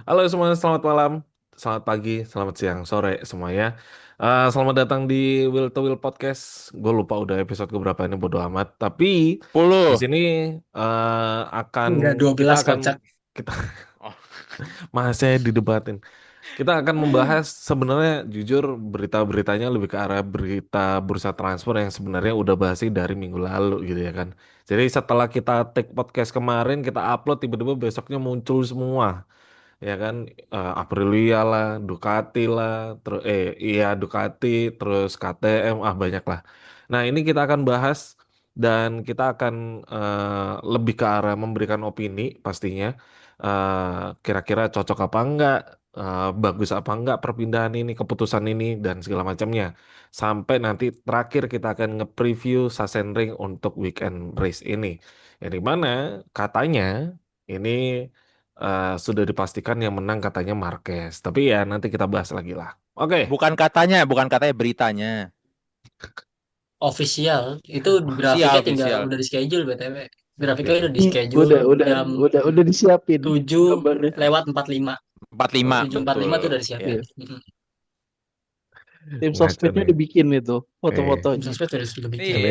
Halo semuanya, selamat malam, selamat pagi, selamat siang, sore semuanya. Selamat datang di Will to Will Podcast. Gue lupa udah episode keberapa ini, bodo amat. Tapi di 10. sini akan Udah kita 12 akan kocak. kita Oh, masih didebatin. Kita akan membahas sebenarnya jujur berita-beritanya lebih ke arah berita bursa transfer yang sebenarnya udah bahas sih dari minggu lalu gitu ya kan. Jadi setelah kita take podcast kemarin, kita upload tiba-tiba besoknya muncul semua ya kan. Aprilia lah, Ducati lah, terus iya Ducati, terus KTM, banyak lah. Nah ini kita akan bahas dan kita akan lebih ke arah memberikan opini pastinya. Kira-kira cocok apa enggak, bagus apa enggak perpindahan ini, keputusan ini dan segala macamnya. Sampai nanti terakhir kita akan nge-preview Sachsenring untuk weekend race ini. Yang dimana katanya ini sudah dipastikan yang menang katanya Marquez. Tapi ya nanti kita bahas lagi lah. Oke, bukan katanya beritanya. Official itu Official, grafiknya tinggal official. udah di schedule BTW. Grafiknya oke. udah di schedule Udah, udah, jam udah disiapin 7 gambarnya. lewat 45. 45 Oh, 7.45 tuh betul. udah Ya. disiapin. Iya. Mm-mm. Tim Ngaco sosmednya nih. udah bikin itu Eh, Tim foto-fotonya. sosmed udah bikin. ini Iya.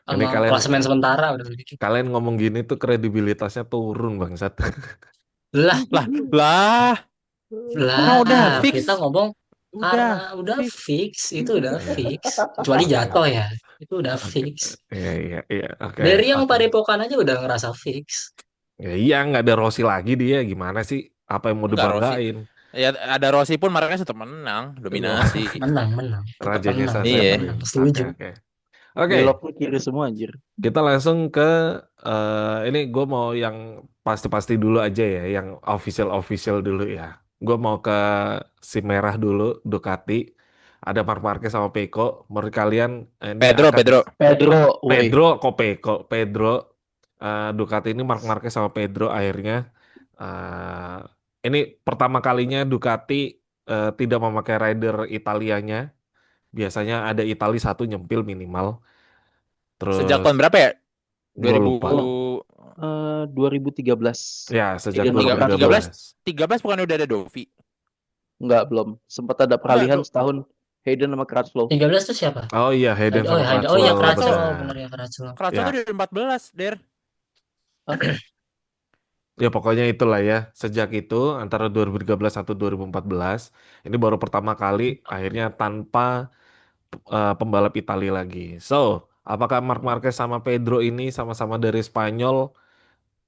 ini Sama kalian klasemen sementara udah bikin. kalian ngomong gini tuh kredibilitasnya turun bangsat. Lah, Lah, lah, orang udah lah, fix. kita ngomong Udah udah fix. fix, itu udah Iya, fix. Kecuali oke. jatuh ya, itu udah Oke. fix. Iya, iya, iya. Oke, Dari yang oke. padepokan aja udah ngerasa fix. Ya iya, nggak ada Rossi lagi dia. Gimana sih? Apa yang mau Enggak Rossi. dibanggain? Ya ada Rossi pun Marquez tetap menang, Wah, dominasi. Menang, menang. Tetap rajanya menang, tetap Iya. Sachsenring. menang. Oke, Setuju. oke. Oke, Beloknya kiri semua anjir. kita langsung ke ini gue mau yang pasti-pasti dulu aja ya, yang official dulu ya. Gue mau ke si merah dulu, Ducati. Ada Marc Marquez sama Peko. Menurut kalian ini Pedro, akan Pedro. Pedro, woi. Pedro kok Peko? Pedro, Ducati ini Marc Marquez sama Pedro akhirnya. eh, ini pertama kalinya Ducati tidak memakai rider Italianya. Biasanya ada Itali satu nyempil minimal. Sejak Terus tahun berapa ya? gue 2000 lupa. Oh, 2013. Ya, sejak Hayden sama 13 Crutchlow. 2013. 13 bukan udah ada Dovi. Enggak, belum. Sempat ada Enggak, peralihan setahun Hayden sama Crutchlow. 13 tuh siapa? Oh iya, Hayden Oh sama ya, oh ya Crutchlow, Kratso, oh benar. benar ya Kratso. Kratso tuh Ya, dari 14, Der. Hah? ya pokoknya itulah ya. Sejak itu antara 2013 atau 2014, ini baru pertama kali akhirnya tanpa pembalap Italia lagi. So, apakah Marc Marquez sama Pedro ini sama-sama dari Spanyol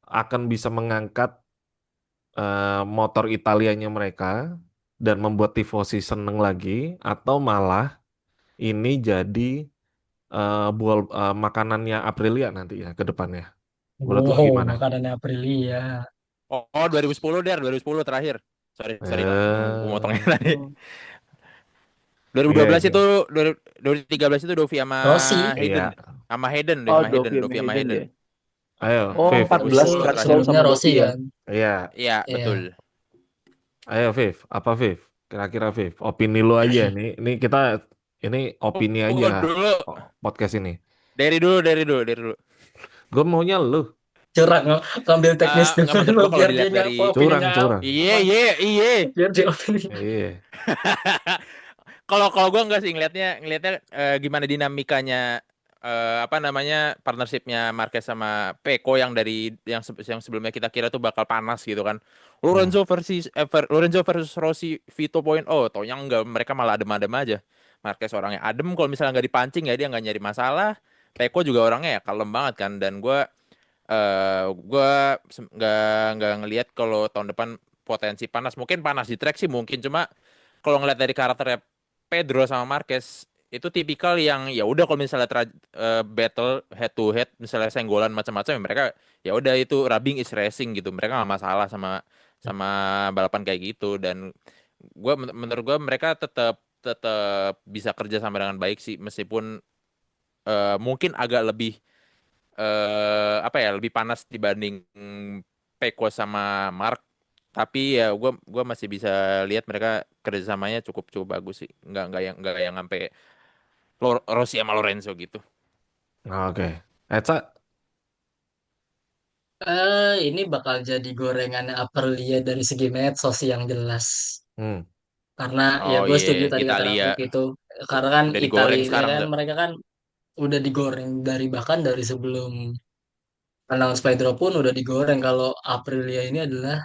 akan bisa mengangkat motor Italianya mereka dan membuat tifosi seneng lagi, atau malah ini jadi makanannya Aprilia nanti ya ke depannya. Menurut lo Wow, gimana? makanannya Aprilia. Oh, 2010, Der, 2010 terakhir. Sorry, sorry. Gue motongnya tadi. Oh, 2012 Iya, itu 2013 itu Dovi sama Rossi. Hayden. iya. Sama Hayden deh, oh sama Hayden, Dovi sama Dovi sama Hayden Hayden. ya. Ayo, Oh, Viv. Habis itu 14 Terakhir. Crutchlow sebelumnya sama Rossi Dovi ya. kan. Iya, Iya, betul. Iya. ayo Viv. Apa Viv? Kira-kira Viv. Opini lo aja nih. Ini kita ini opini aja Dulu. podcast ini. Dari dulu. Gue maunya lu. Curang ngambil teknis Nggak dulu menurut gua kalau biar dia dilihat dari nyapa Curang, opininya curang. iya, apa. iya, iya. Biar dia opini. Iya. Kalau kalau gue enggak sih ngelihatnya gimana dinamikanya apa namanya partnershipnya Marquez sama Peko yang dari yang sebelumnya kita kira tuh bakal panas gitu kan. Hmm. Lorenzo versus Rossi V2.0 taunya enggak, mereka malah adem-adem aja. Marquez orangnya adem, kalau misalnya nggak dipancing ya dia nggak nyari masalah. Peko juga orangnya ya kalem banget kan, dan nggak ngelihat kalau tahun depan potensi panas. Mungkin panas di track sih mungkin, cuma kalau ngeliat dari karakternya Pedro sama Marquez itu tipikal yang ya udah kalau misalnya battle head to head misalnya senggolan macam-macam ya mereka ya udah itu rubbing is racing gitu, mereka nggak masalah sama sama balapan kayak gitu. Dan menurut gue mereka tetap tetap bisa kerja sama dengan baik sih, meskipun mungkin agak lebih apa ya lebih panas dibanding Peko sama Mark, tapi ya gua masih bisa lihat mereka kerjasamanya cukup cukup bagus sih, nggak yang sampai Rossi sama Lorenzo gitu. Oke. Eca, Ini bakal jadi gorengan Aprilia dari segi medsos yang jelas. Hmm. Karena ya Oh gue iya, setuju tadi kata Italia Rafik itu. Karena kan udah digoreng Italia sekarang kan tuh. mereka kan udah digoreng dari bahkan dari sebelum announce Pedro pun udah digoreng kalau Aprilia ini adalah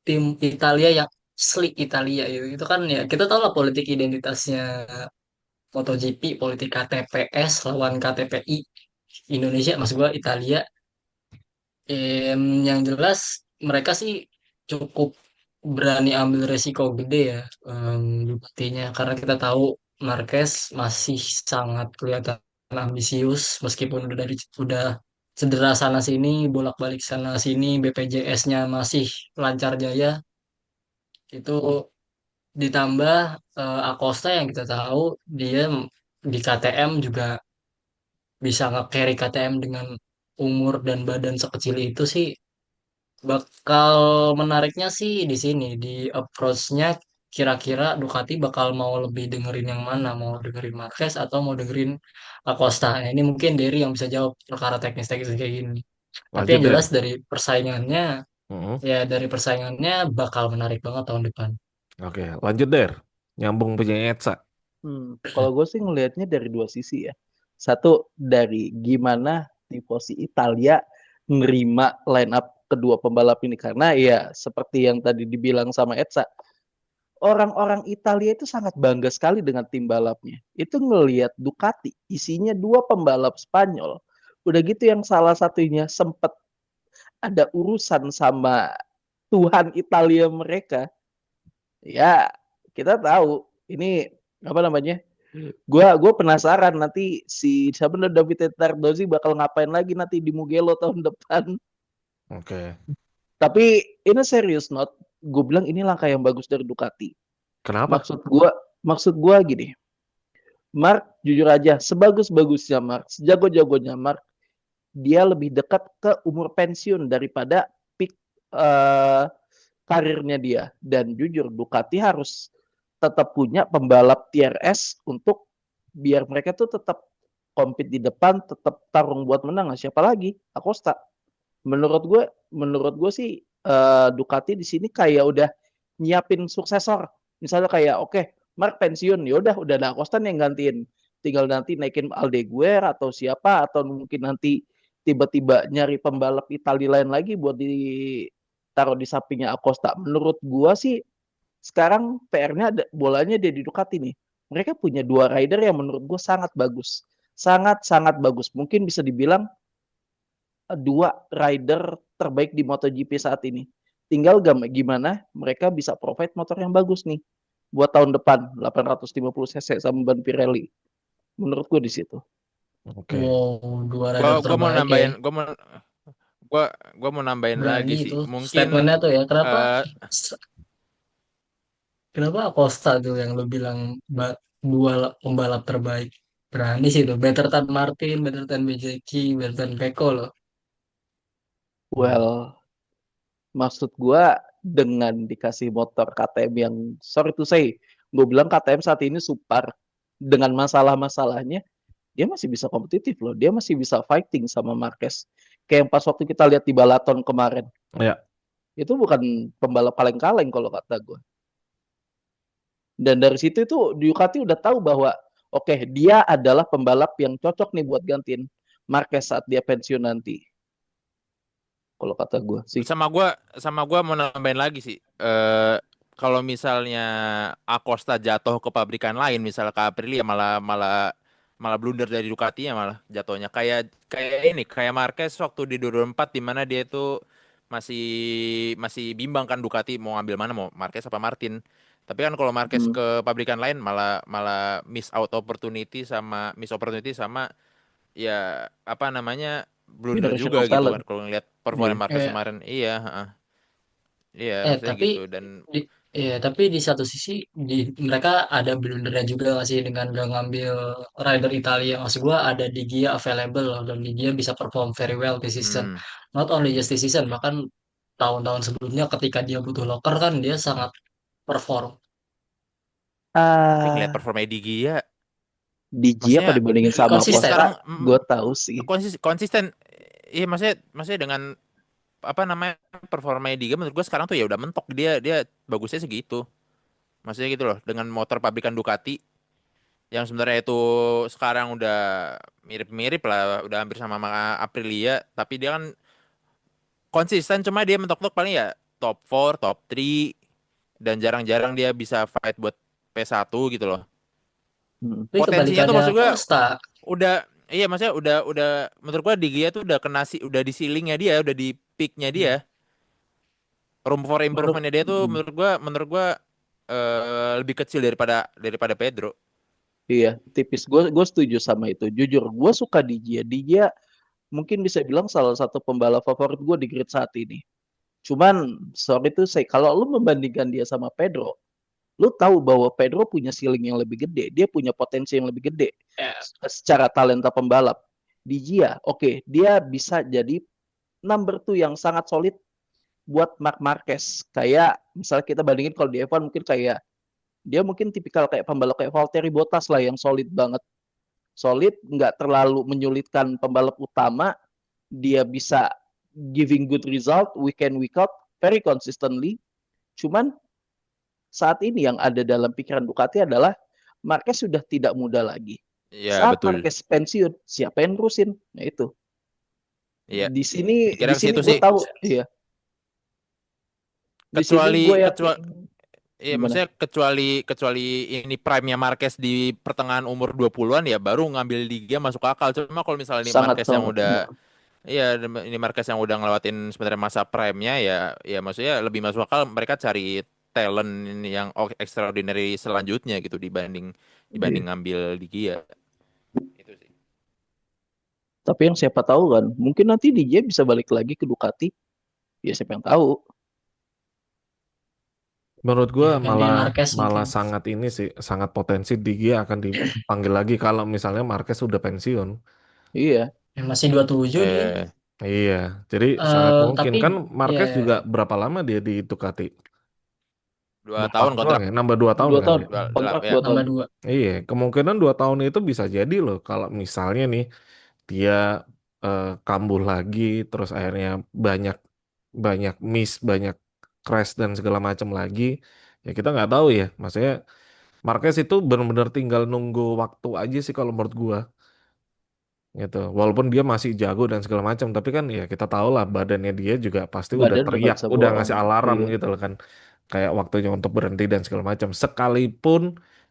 tim Italia yang sleek Italia itu. Itu kan ya kita tahu lah politik identitasnya MotoGP, politik KTPS lawan KTPI Indonesia, maksud gua Italia. Yang jelas mereka sih cukup berani ambil resiko gede ya, buktinya karena kita tahu Marquez masih sangat kelihatan ambisius meskipun udah cedera sana sini bolak-balik sana sini BPJS-nya masih lancar jaya itu ditambah Acosta yang kita tahu dia di KTM juga bisa nge-carry KTM dengan umur dan badan sekecil itu sih. Bakal menariknya sih di sini, di approach-nya kira-kira Ducati bakal mau lebih dengerin yang mana, mau dengerin Marquez atau mau dengerin Acosta. Nah, ini mungkin Derry yang bisa jawab perkara teknis-teknis kayak gini. Tapi Lanjut yang jelas Der. Mm-mm. dari persaingannya bakal menarik banget tahun depan. Oke, lanjut Der. Nyambung punya Etsa. Kalau gue sih ngelihatnya dari dua sisi ya. Satu dari gimana tifosi Italia nerima line up kedua pembalap ini karena ya seperti yang tadi dibilang sama Etsa, orang-orang Italia itu sangat bangga sekali dengan tim balapnya. Itu ngelihat Ducati isinya dua pembalap Spanyol. Udah gitu yang salah satunya sempat ada urusan sama Tuhan Italia mereka. Ya, kita tahu ini apa namanya? Gua penasaran nanti si siapa namanya, David Tardozzi bakal ngapain lagi nanti di Mugello tahun depan. Oke. Tapi ini serius note, gue bilang ini langkah yang bagus dari Ducati. Kenapa? Maksud gua gini, Mark jujur aja sebagus-bagusnya Mark, sejago-jagonya Mark, dia lebih dekat ke umur pensiun daripada peak eh, karirnya dia. Dan jujur Ducati harus tetap punya pembalap tier S untuk biar mereka tuh tetap compete di depan, tetap tarung buat menang. Nah, siapa lagi? Acosta. Menurut gue sih Ducati di sini kayak udah nyiapin suksesor. Misalnya kayak oke, okay, Mark pensiun, ya udah ada Acosta yang gantiin. Tinggal nanti naikin Aldeguer atau siapa atau mungkin nanti tiba-tiba nyari pembalap Italia lain lagi buat ditaruh di sampingnya Acosta. Menurut gua sih sekarang PR-nya bolanya dia di Ducati nih. Mereka punya dua rider yang menurut gue sangat bagus. Sangat-sangat bagus. Mungkin bisa dibilang dua rider terbaik di MotoGP saat ini. Tinggal gimana mereka bisa provide motor yang bagus nih buat tahun depan 850 cc sama ban Pirelli. Menurut gue di situ. Oke. Wow, dua rider Gua mau terbaik ya. nambahin, gua mau nambahin Berani lagi sih. itu Mungkin statementnya tuh ya. Kenapa? eh Kenapa Acosta tuh yang lu bilang dua pembalap terbaik? Berani sih tuh. Better than Martin, better than Bezzecchi, better than Pecco loh. Well, maksud gue dengan dikasih motor KTM yang sorry to say, gue bilang KTM saat ini super dengan masalah-masalahnya, dia masih bisa kompetitif loh. Dia masih bisa fighting sama Marquez. Kayak yang pas waktu kita lihat di Balaton kemarin. Ya, Itu bukan pembalap kaleng-kaleng kalau kata gue. Dan dari situ itu Ducati udah tahu bahwa oke, okay, dia adalah pembalap yang cocok nih buat gantiin Marquez saat dia pensiun nanti. Kalau kata gue sih. sama gua mau nambahin lagi sih. Kalau misalnya Acosta jatuh ke pabrikan lain, misal ke Aprilia malah malah malah blunder dari Ducati-nya malah jatuhnya kayak kayak Marquez waktu di 2004 di mana dia itu masih masih bimbang kan Ducati mau ngambil mana mau Marquez apa Martin. Tapi kan kalau Marquez Hmm. ke pabrikan lain malah malah miss opportunity sama ya apa namanya blunder Generation juga of gitu talent. kan kalau ngelihat performa Iya. Marquez kemarin iya heeh. Iya maksudnya Tapi gitu dan di, tapi di satu sisi mereka ada blundernya juga nggak sih dengan gak ngambil rider Italia. Maksud gua ada Di Gia available loh dan Di Gia bisa perform very well this season. hmm, Not only just this season, bahkan tahun-tahun sebelumnya ketika dia butuh locker kan dia sangat perform. tapi ngelihat Ah, performa Di Gia di G apa maksudnya dibandingin sama Konsisten. Costa, sekarang gue tahu sih. konsisten iya maksudnya dengan apa namanya performanya Diga menurut gue sekarang tuh ya udah mentok, dia bagusnya segitu. Maksudnya gitu loh, dengan motor pabrikan Ducati yang sebenarnya itu sekarang udah mirip-mirip lah, udah hampir sama Aprilia, tapi dia kan konsisten, cuma dia mentok-mentok paling ya top 4, top 3, dan jarang-jarang dia bisa fight buat P1 gitu loh. Tapi Potensinya tuh kebalikannya maksud gue Costa. udah, iya maksudnya udah menurut gua di Gia tuh udah kena udah di ceilingnya dia, udah di peaknya dia. Room for Menurut improvementnya dia tuh menurut gua lebih kecil daripada Pedro. iya, tipis. Gue setuju sama itu. Jujur, gue suka Dia. Dia mungkin bisa bilang salah satu pembalap favorit gue di grid saat ini. Cuman, sorry tuh saya, kalau lu membandingkan dia sama Pedro, lu tahu bahwa Pedro punya ceiling yang lebih gede, dia punya potensi yang lebih gede Ya, secara talenta pembalap. Di Gia, oke, dia bisa jadi number two yang sangat solid buat Marc Marquez. Kayak misalnya kita bandingin kalau di F1 mungkin kayak dia mungkin tipikal kayak pembalap kayak Valtteri Bottas lah yang solid banget. Solid, nggak terlalu menyulitkan pembalap utama. Dia bisa giving good result week in week out very consistently. Cuman saat ini yang ada dalam pikiran Ducati adalah Marquez sudah tidak muda lagi. Iya Saat betul. Marquez pensiun, siapa yang nerusin? Nah itu. Iya. Di Dikira ke sini situ gue sih. tahu, iya. Di sini Kecuali gue yakin kecuali Iya, gimana? maksudnya kecuali ini prime-nya Marquez di pertengahan umur 20-an ya baru ngambil Liga masuk akal. Cuma kalau misalnya ini Sangat Marquez yang sangat udah, benar. iya ini Marquez yang udah ngelewatin sebenarnya masa prime-nya ya, ya maksudnya lebih masuk akal mereka cari talent yang extraordinary selanjutnya gitu dibanding Iya. dibanding ngambil Liga. Itu sih. Tapi yang siapa tahu kan, mungkin nanti DJ bisa balik lagi ke Ducati. Ya siapa yang tahu. Menurut gue ya gantiin malah Marquez malah mungkin. sangat ini sih, sangat potensi Dia akan dipanggil lagi kalau misalnya Marquez sudah pensiun. Iya, Ya, masih 27 dia. Eh, Iya, jadi sangat mungkin Tapi kan ya Marquez juga berapa lama dia di Ducati? dua Dua tahun tahun doang kontrak, ya, nambah 2 tahun dua kan tahun ya. kontrak ya. 2 tahun. nambah dua. Iya, kemungkinan 2 tahun itu bisa jadi loh kalau misalnya nih dia kambuh lagi, terus akhirnya banyak banyak miss, banyak crash dan segala macam lagi. Ya kita nggak tahu ya, maksudnya Marquez itu benar-benar tinggal nunggu waktu aja sih kalau menurut gua gitu. Walaupun dia masih jago dan segala macam, tapi kan ya kita tahu lah badannya dia juga pasti udah Badan udah nggak teriak, bisa udah bohong. ngasih alarm Iya, gitu loh kan. Kayak waktunya untuk berhenti dan segala macam. Sekalipun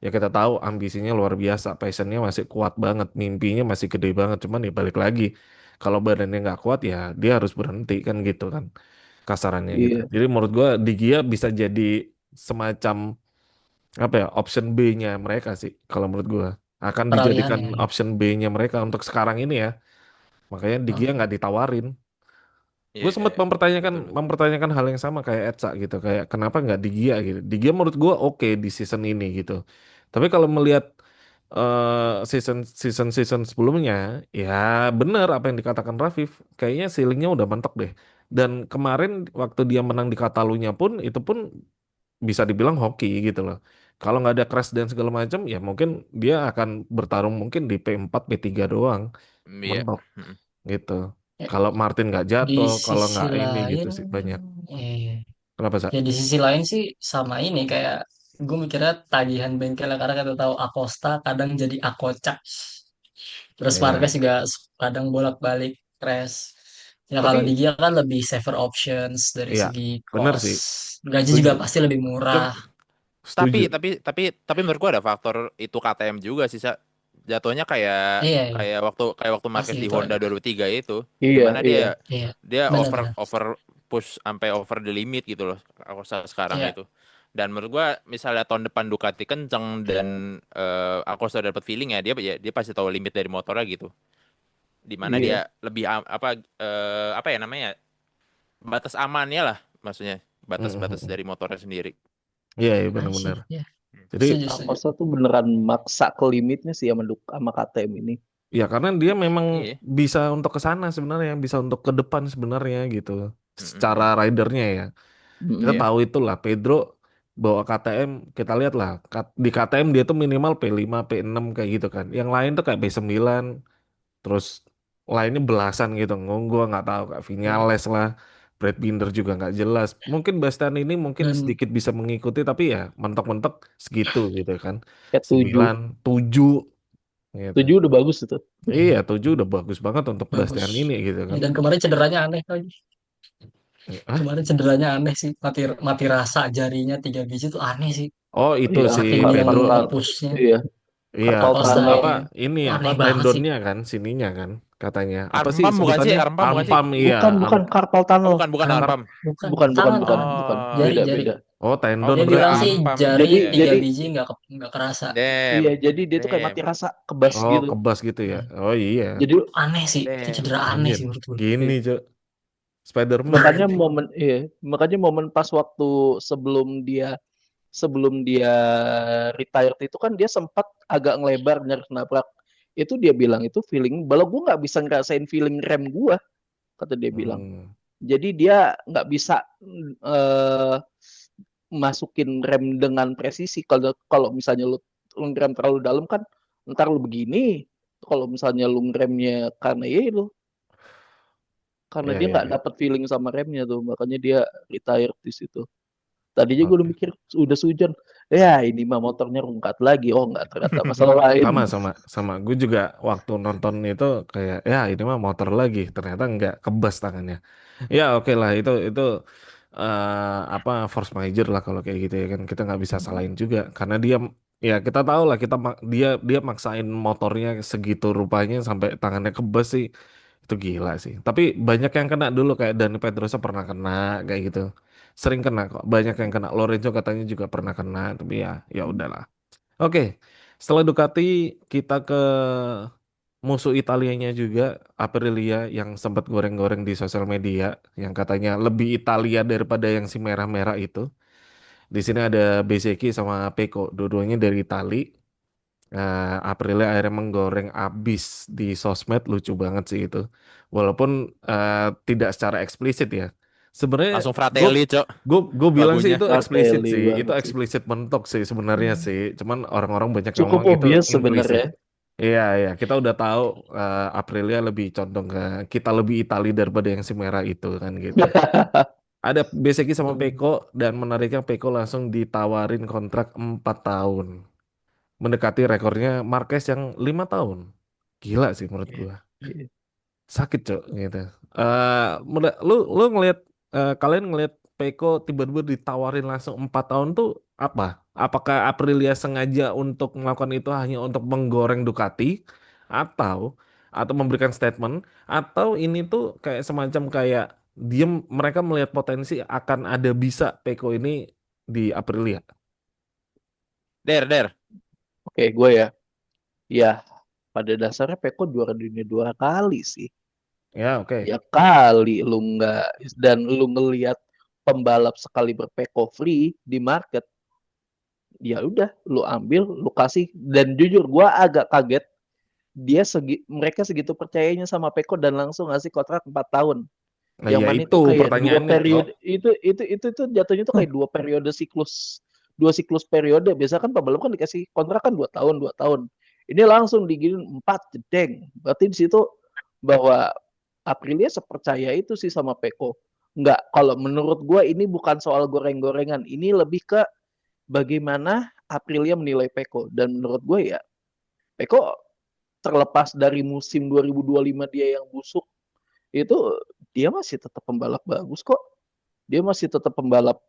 ya kita tahu ambisinya luar biasa, passionnya masih kuat banget, mimpinya masih gede banget. Cuman ya balik lagi, kalau badannya nggak kuat ya dia harus berhenti kan gitu kan, kasarannya gitu. iya, Jadi menurut gua Di Gia bisa jadi semacam apa ya, option B-nya mereka sih kalau menurut gua akan Peralihan dijadikan ya. option B-nya mereka untuk sekarang ini ya. Makanya Di Gia Oh, nggak ditawarin. Iya, Gue sempat mempertanyakan betul betul. mempertanyakan hal yang sama kayak Etsa gitu, kayak kenapa nggak Di Gia gitu. Di Gia menurut gue oke di season ini gitu. Tapi kalau melihat season season season sebelumnya, ya bener apa yang dikatakan Rafif, kayaknya ceilingnya udah mentok deh. Dan kemarin waktu dia menang di Katalunya pun itu pun bisa dibilang hoki gitu loh. Kalau nggak ada crash dan segala macam, ya mungkin dia akan bertarung mungkin di P4 P3 doang, Iya. mentok Mm. gitu. ya, Kalau Martin nggak di jatuh, kalau sisi nggak ini gitu lain, sih banyak. eh, Kenapa sih? ya di sisi lain sih sama ini kayak gue mikirnya tagihan bengkel karena kita tahu Acosta kadang jadi Akocak. Terus Marquez Iya, juga kadang bolak-balik crash. Ya kalau di tapi Gia kan lebih safer options dari iya segi bener cost. sih, Gaji setuju, juga pasti lebih Cum, murah. tapi setuju. tapi menurut gua ada faktor itu KTM juga sih, Sa. Jatuhnya kayak Iya, iya. kayak waktu Pasti Marquez di itu Honda ada. 2003 itu, iya, dimana iya. dia Iya, dia over benar-benar. over push sampai over the limit gitu loh aku sekarang Iya. itu. Dan menurut gua misalnya tahun depan Ducati kenceng dan aku sudah dapat feeling ya dia pasti tahu limit dari motornya gitu. Dimana Iya, dia lebih apa ya namanya, batas amannya lah, maksudnya batas-batas Mhm. dari motornya sendiri. Iya, iya I see. benar-benar. Iya, Jadi setuju, setuju. Acosta tuh beneran maksa ke limitnya sih sama KTM ini. ya karena dia memang Iya. bisa untuk ke sana sebenarnya, bisa untuk ke depan sebenarnya gitu. Secara Mm-mm. ridernya ya. Kita Mm-mm. Iya. tahu itulah Pedro bawa KTM, kita lihat lah di KTM dia tuh minimal P5, P6 kayak gitu kan. Yang lain tuh kayak P9, terus lainnya belasan gitu. Gua nggak tahu kayak Mm-mm. Viñales lah. Brad Binder juga nggak jelas. Mungkin Bastian ini mungkin Dan sedikit bisa mengikuti, tapi ya mentok-mentok segitu gitu kan. Kayak 7. 9, 7 gitu. 7 udah bagus itu. Iya, 7 udah bagus banget untuk Bastian bagus. ini gitu Ya, kan. dan kemarin cederanya aneh lagi. Hah? Kemarin cederanya aneh sih. Mati mati rasa jarinya 3 biji tuh aneh sih. Oh, itu Iya, si Saking yang Pedro. pushnya. iya, Iya, karpal Pas kan tunnel. apa timing. ini Itu apa aneh banget sih. tendonnya kan sininya kan katanya. Apa sih Armpam bukan sih? sebutannya? Armpam bukan sih? Ampam, iya. Bukan karpal Oh, tunnel. bukan, bukan Kan armpam. bukan Bukan, tangan bukan, tangan. bukan. Jari Oh, Beda, jari. beda. Oh, oh tendon Dia bukan bilang berarti. sih armpam. jari Jadi, tiga jadi, biji nggak kerasa. iya, Damn, jadi dia tuh kayak mati damn, rasa, kebas Oh, gitu. kebas gitu ya. Oh iya. Jadi Aneh sih. Itu damn. cedera aneh Anjir. sih menurut gue. Gini, iya. Cok. Spiderman. makanya momen, iya, makanya momen pas waktu sebelum dia retired itu kan dia sempat agak ngelebar nyari nabrak. Itu dia bilang itu feeling, kalau gue nggak bisa ngerasain feeling rem gue, kata dia bilang. Hmm. Jadi dia nggak bisa eh, masukin rem dengan presisi. Kalau kalau misalnya lu ngerem terlalu dalam kan, ntar lu begini. Kalau misalnya lu ngeremnya karena ya itu, karena Iya, dia iya, nggak iya. dapet feeling sama remnya tuh, makanya dia retired di situ. Tadinya gue udah Oke. mikir udah sujon, ya ini mah motornya rungkat lagi. Oh nggak, ternyata masalah lain. Sama, sama, sama. Gue juga waktu nonton itu kayak, ya ini mah motor lagi. Ternyata nggak kebas tangannya. Ya oke lah, itu apa force major lah kalau kayak gitu ya kan. Kita nggak bisa salahin juga karena dia, ya kita tahu lah dia maksain motornya segitu rupanya sampai tangannya kebas sih. Itu gila sih. Tapi banyak yang kena dulu kayak Dani Pedrosa pernah kena kayak gitu. Sering kena kok. Banyak yang kena. Lorenzo katanya juga pernah kena. Tapi ya ya udahlah. Oke. Setelah Ducati kita ke musuh Italianya juga, Aprilia yang sempat goreng-goreng di sosial media yang katanya lebih Italia daripada yang si merah-merah itu. Di sini ada Bezzecchi sama Pecco, dua-duanya dari Itali. Aprilia akhirnya menggoreng abis di sosmed, lucu banget sih itu. Walaupun tidak secara eksplisit ya. Sebenarnya Langsung gue Fratelli, Cok, gue bilang sih lagunya. itu eksplisit Fratelli sih, itu banget sih. eksplisit mentok sih sebenarnya sih. Cuman orang-orang banyak yang Cukup ngomong itu obvious implisit. sebenarnya. Iya, iya, kita udah tahu Aprilia lebih condong ke kita lebih Itali daripada yang si merah itu kan gitu. Ada Bezzecchi sama Pecco dan menariknya Pecco langsung ditawarin kontrak 4 tahun mendekati rekornya Marquez yang 5 tahun. Gila sih menurut gua. Sakit cok gitu. Lu ngelihat kalian ngelihat Peko tiba-tiba ditawarin langsung 4 tahun tuh apa? Apakah Aprilia sengaja untuk melakukan itu hanya untuk menggoreng Ducati atau memberikan statement atau ini tuh kayak semacam kayak diem mereka melihat potensi akan ada bisa Peko ini di Aprilia. Der. Oke, gue ya. Ya, pada dasarnya Peko juara dunia 2 kali sih. Ya oke. Ya kali lu nggak, dan lu ngelihat pembalap sekali berpeko free di market, ya udah lu ambil, lu kasih. Dan jujur gua agak kaget mereka segitu percayanya sama Peko dan langsung ngasih kontrak 4 tahun. Nah Yang ya mana itu itu kayak dua pertanyaannya cok. periode, itu jatuhnya tuh kayak dua siklus periode. Biasa kan pembalap kan dikasih kontrak kan 2 tahun, 2 tahun. Ini langsung diginin 4 jedeng. Berarti di situ bahwa Aprilia sepercaya itu sih sama Peko. Enggak, kalau menurut gue ini bukan soal goreng-gorengan. Ini lebih ke bagaimana Aprilia menilai Peko. Dan menurut gue ya, Peko terlepas dari musim 2025 dia yang busuk, itu dia masih tetap pembalap bagus kok. Dia masih tetap pembalap,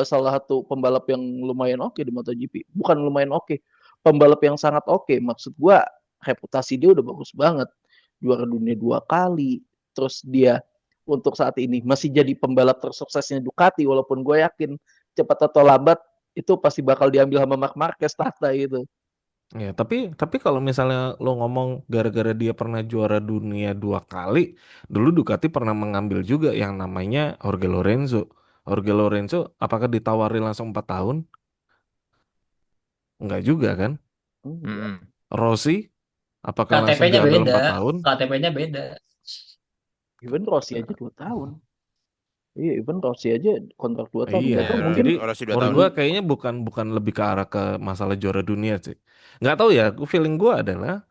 salah satu pembalap yang lumayan oke di MotoGP. Bukan lumayan oke, pembalap yang sangat oke. Maksud gue reputasi dia udah bagus banget. Juara dunia 2 kali. Terus dia untuk saat ini masih jadi pembalap tersuksesnya Ducati. Walaupun gue yakin cepat atau lambat itu pasti bakal diambil sama Marc Marquez tahta itu. Ya, tapi kalau misalnya lo ngomong gara-gara dia pernah juara dunia 2 kali, dulu Ducati pernah mengambil juga yang namanya Jorge Lorenzo. Jorge Lorenzo, apakah ditawarin langsung 4 tahun? Enggak juga kan? Enggak. Mm-mm. Rossi, apakah langsung KTP-nya diambil beda. 4 tahun? KTP-nya beda. Even Rossi aja 2 tahun. Iya, even Rossi aja kontrak 2 tahun. Iya, Gak tau, Ya, mungkin jadi Rossi 2 menurut tahun. gua kayaknya bukan bukan lebih ke arah ke masalah juara dunia sih. Nggak tahu ya, feeling gua adalah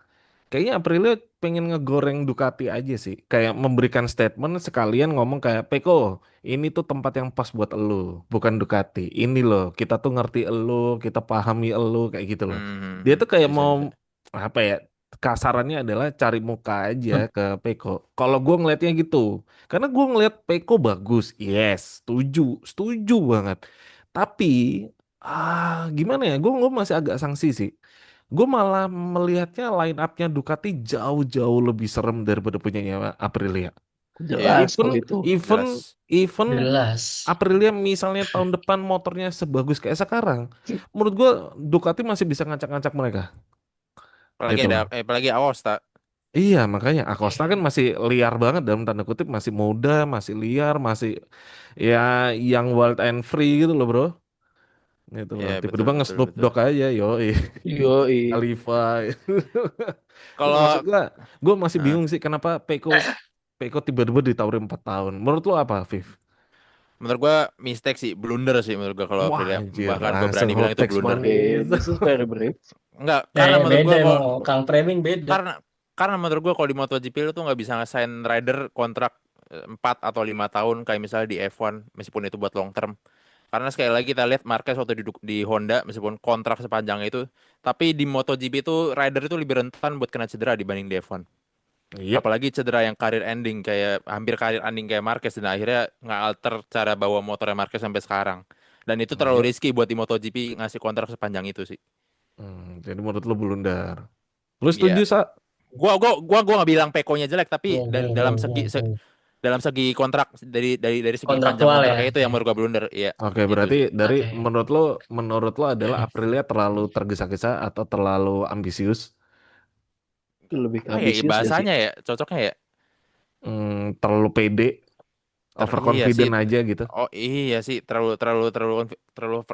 kayaknya Aprilia pengen ngegoreng Ducati aja sih. Kayak memberikan statement sekalian ngomong kayak Peko, ini tuh tempat yang pas buat elu, bukan Ducati. Ini loh, kita tuh ngerti elu, kita pahami elu kayak gitu loh. Dia tuh kayak Bisa mau bisa. apa ya? Kasarannya adalah cari muka aja Hmm. ke Peko. Kalau gue ngelihatnya gitu, karena gue ngelihat Peko bagus, yes, setuju, setuju banget. Tapi gimana ya? Gue masih agak sanksi sih. Gue malah melihatnya line up-nya Ducati jauh-jauh lebih serem daripada punyanya Aprilia. Iya, Jelas Even kalau itu. even jelas. even Jelas. Aprilia misalnya tahun depan motornya sebagus kayak sekarang, menurut gue Ducati masih bisa ngacak-ngacak mereka. Apalagi Gitu ada loh. apalagi Aosta. Iya, makanya Acosta kan masih liar banget dalam tanda kutip, masih muda, masih liar, masih ya yang wild and free gitu loh, bro. Gitu loh. Iya, betul Tiba-tiba betul nge-Snoop betul. Dogg aja, yo. Yoi. Khalifa. Maksud Kalau gue masih nah, bingung sih kenapa Peko tiba-tiba ditawarin 4 tahun. Menurut lo apa, Viv? menurut gua mistake sih, blunder sih menurut gua kalau Wah, Aprilia. anjir, Bahkan gua langsung berani bilang hot itu text blunder. manis. This is very brave. Enggak, karena menurut Beda gua kalau emang Kang Framing beda. karena karena menurut gua kalau di MotoGP lu tuh nggak bisa nge-sign rider kontrak 4 atau 5 tahun kayak misalnya di F1 meskipun itu buat long term. Karena sekali lagi kita lihat Marquez waktu di Honda meskipun kontrak sepanjang itu, tapi di MotoGP itu rider itu lebih rentan buat kena cedera dibanding di F1. Yep. Apalagi cedera yang karir ending kayak hampir karir ending kayak Marquez dan akhirnya nge-alter cara bawa motornya Marquez sampai sekarang. Dan itu terlalu Yep. risky buat di MotoGP ngasih kontrak sepanjang itu sih. Jadi menurut lo blunder. Lo Iya. setuju, Sa? Gua nggak bilang Peko-nya jelek tapi Wow, wow, wow, wow, wow. dalam segi kontrak dari segi panjang Kontraktual ya. kontraknya itu yang menurut gua blunder. Iya, Oke, itu berarti sih. dari Oke. menurut lo adalah Aprilia terlalu tergesa-gesa atau terlalu ambisius? Lebih ke Apa ya ambisius gak sih? bahasanya ya? Cocoknya ya? Terlalu pede, Iya sih. overconfident aja gitu. Oh iya sih, terlalu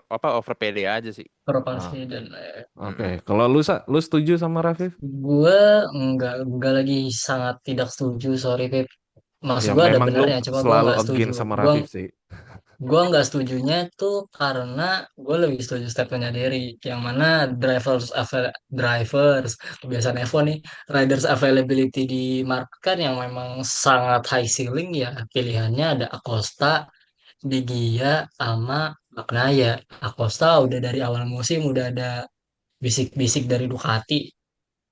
apa over PD aja sih. Ah, Propulsi dan oke. Mm-mm. Kalau lu setuju sama Rafif? gue nggak lagi sangat tidak setuju, sorry Pip. Maksud Ya gue ada memang lu benernya, cuma gue selalu nggak setuju. against sama Gue Rafif sih. gue nggak setujunya tuh karena gue lebih setuju statementnya Derry, yang mana drivers kebiasaan F1 nih, riders availability di market kan yang memang sangat high ceiling ya, pilihannya ada Acosta, Di Gia, sama Bagnaia. Acosta udah dari awal musim udah ada bisik-bisik dari Ducati,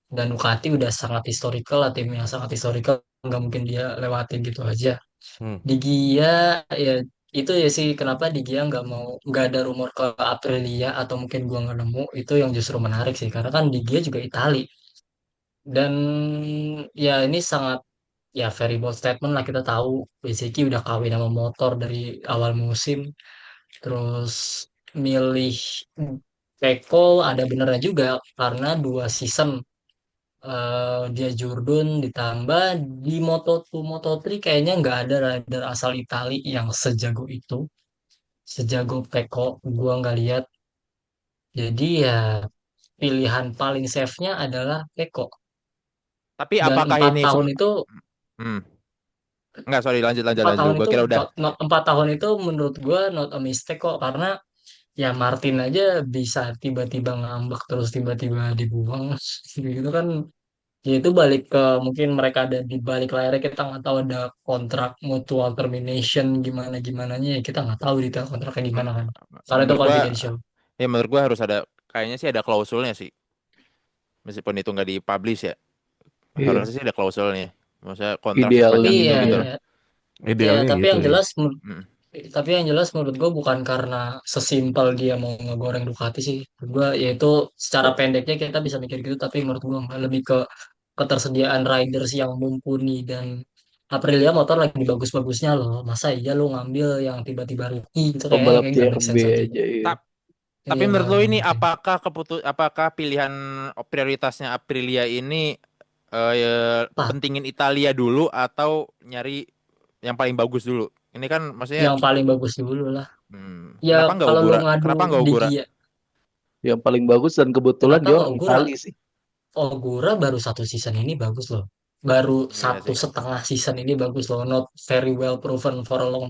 dan Ducati udah sangat historical lah, tim yang sangat historical, nggak mungkin dia lewatin gitu aja. Hmm. Di Gia ya, itu ya sih kenapa Di Gia nggak ada rumor ke Aprilia, atau mungkin gua nggak nemu itu yang justru menarik sih, karena kan Di Gia juga Itali, dan ya ini sangat ya very bold statement lah. Kita tahu Bezeki udah kawin sama motor dari awal musim, terus milih Peko ada benernya juga, karena 2 season dia Jurdun, ditambah di Moto2 Moto3 kayaknya nggak ada rider asal Itali yang sejago itu, sejago Peko gua nggak lihat. Jadi ya pilihan paling safe-nya adalah Peko, Tapi dan apakah empat ini tahun itu hmm. Enggak, sorry lanjut lanjut empat lanjut. tahun Gua itu kira udah. 4 tahun itu menurut gua not a mistake kok, karena ya Martin aja bisa tiba-tiba ngambek terus tiba-tiba dibuang gitu kan. Ya itu balik ke mungkin mereka ada di balik layar, kita nggak tahu ada kontrak mutual termination gimana gimananya ya, kita nggak tahu detail kontraknya Men- gimana kan, karena itu menurut gua confidential. menurut gua harus ada kayaknya sih ada klausulnya sih. Meskipun itu nggak dipublish ya. Iya. Harusnya sih ada klausulnya. Maksudnya kontrak Tapi sepanjang Ideally itu ya, gitu iya. loh. ya Idealnya tapi gitu yang sih. jelas Mm. tapi yang jelas menurut gue bukan karena sesimpel dia mau ngegoreng Ducati sih. Menurut gue yaitu secara pendeknya kita bisa mikir gitu, tapi menurut gue lebih ke ketersediaan riders yang mumpuni, dan Aprilia motor lagi bagus-bagusnya loh. Masa iya lu ngambil yang tiba-tiba rookie gitu, kayaknya Pembalap kayak nggak tier make B sense aja. aja iya. Tapi Iya menurut nggak lo nggak ini mungkin. apakah pilihan prioritasnya Aprilia ini ya, Pak, pentingin Italia dulu atau nyari yang paling bagus dulu? Ini kan maksudnya yang paling bagus dulu lah. Ya kenapa nggak kalau lu Ogura? ngadu Kenapa nggak di Ogura? Gia, Yang paling bagus dan kebetulan kenapa dia nggak orang Ogura? Itali sih. Ogura baru 1 season ini bagus loh. Baru Iya satu sih. setengah season ini bagus loh. Not very well proven for a long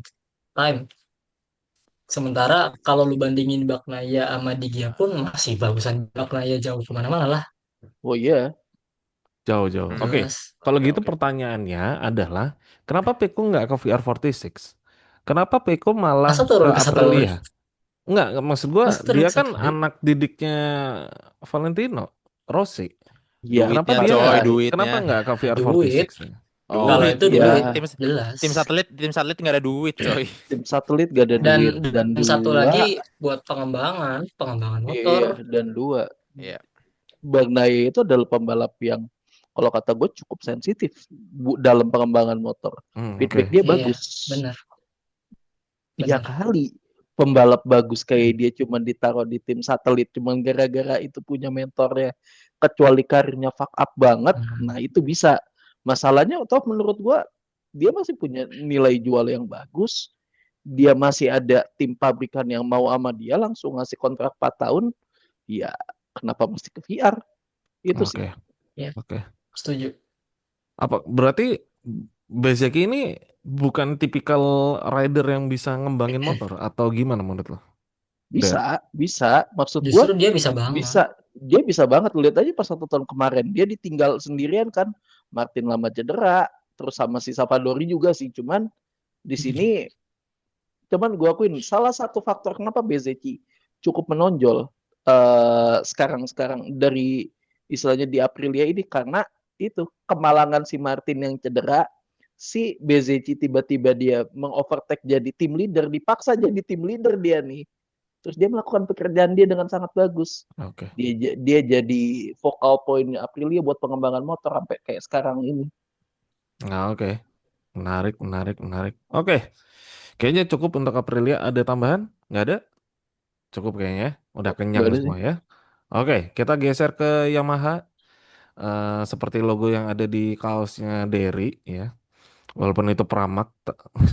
time. Sementara kalau lu bandingin Bagnaia sama Di Gia pun masih bagusan Bagnaia jauh kemana-mana lah. Oh iya. Jauh-jauh. Oke, Jelas. kalau Oke, gitu oke. pertanyaannya adalah, kenapa Peko nggak ke VR46? Kenapa Peko Masa malah ke turun ke satelit? Aprilia? Nggak, maksud gua Masa turun dia ke kan satelit? anak didiknya Valentino Rossi. Ya, Kenapa Duitnya, dia coy, kenapa duitnya. nggak ke Duit. VR46 nih? Oh, Kalau Duit. itu Tim duit, ya, jelas. tim satelit nggak ada duit, coy. tim satelit gak ada Dan duit dan dan satu dua, lagi buat pengembangan motor. iya, dan dua, Iya. Bang Naya itu adalah pembalap yang kalau kata gue cukup sensitif dalam pengembangan motor. Feedback Oke. dia Iya, bagus. benar, Ya benar. kali pembalap bagus kayak dia cuma ditaruh di tim satelit cuma gara-gara itu punya mentornya, kecuali karirnya fuck up banget, nah Hmm. itu bisa. Masalahnya toh menurut gua dia masih punya nilai jual yang bagus, dia masih ada tim pabrikan yang mau sama dia langsung ngasih kontrak 4 tahun, ya kenapa mesti ke VR itu sih. Oke. Ya, Oke. setuju. Apa berarti Bezeki ini bukan tipikal rider yang bisa ngembangin motor atau gimana menurut lo? Der. Bisa maksud gua Justru dia bisa banget. dia bisa banget. Lihat aja pas 1 tahun kemarin dia ditinggal sendirian kan, Martin lama cedera terus sama si Savadori juga sih, cuman di sini gue akuin salah satu faktor kenapa Bezeki cukup menonjol sekarang dari istilahnya di Aprilia ini karena itu kemalangan si Martin yang cedera, si Bezeki tiba-tiba dia mengovertake jadi tim leader, dipaksa jadi tim leader dia nih, terus dia melakukan pekerjaan dia dengan sangat bagus. Oke. Dia jadi focal point Aprilia buat pengembangan motor sampai kayak sekarang ini. Nah, oke. Menarik, menarik, menarik. Oke. Kayaknya cukup untuk Aprilia. Ada tambahan? Nggak ada? Cukup kayaknya. Udah Gak kenyang ada sih. semua ya. Oke, kita geser ke Yamaha. Seperti logo yang ada di kaosnya Derry ya. Walaupun itu Pramac.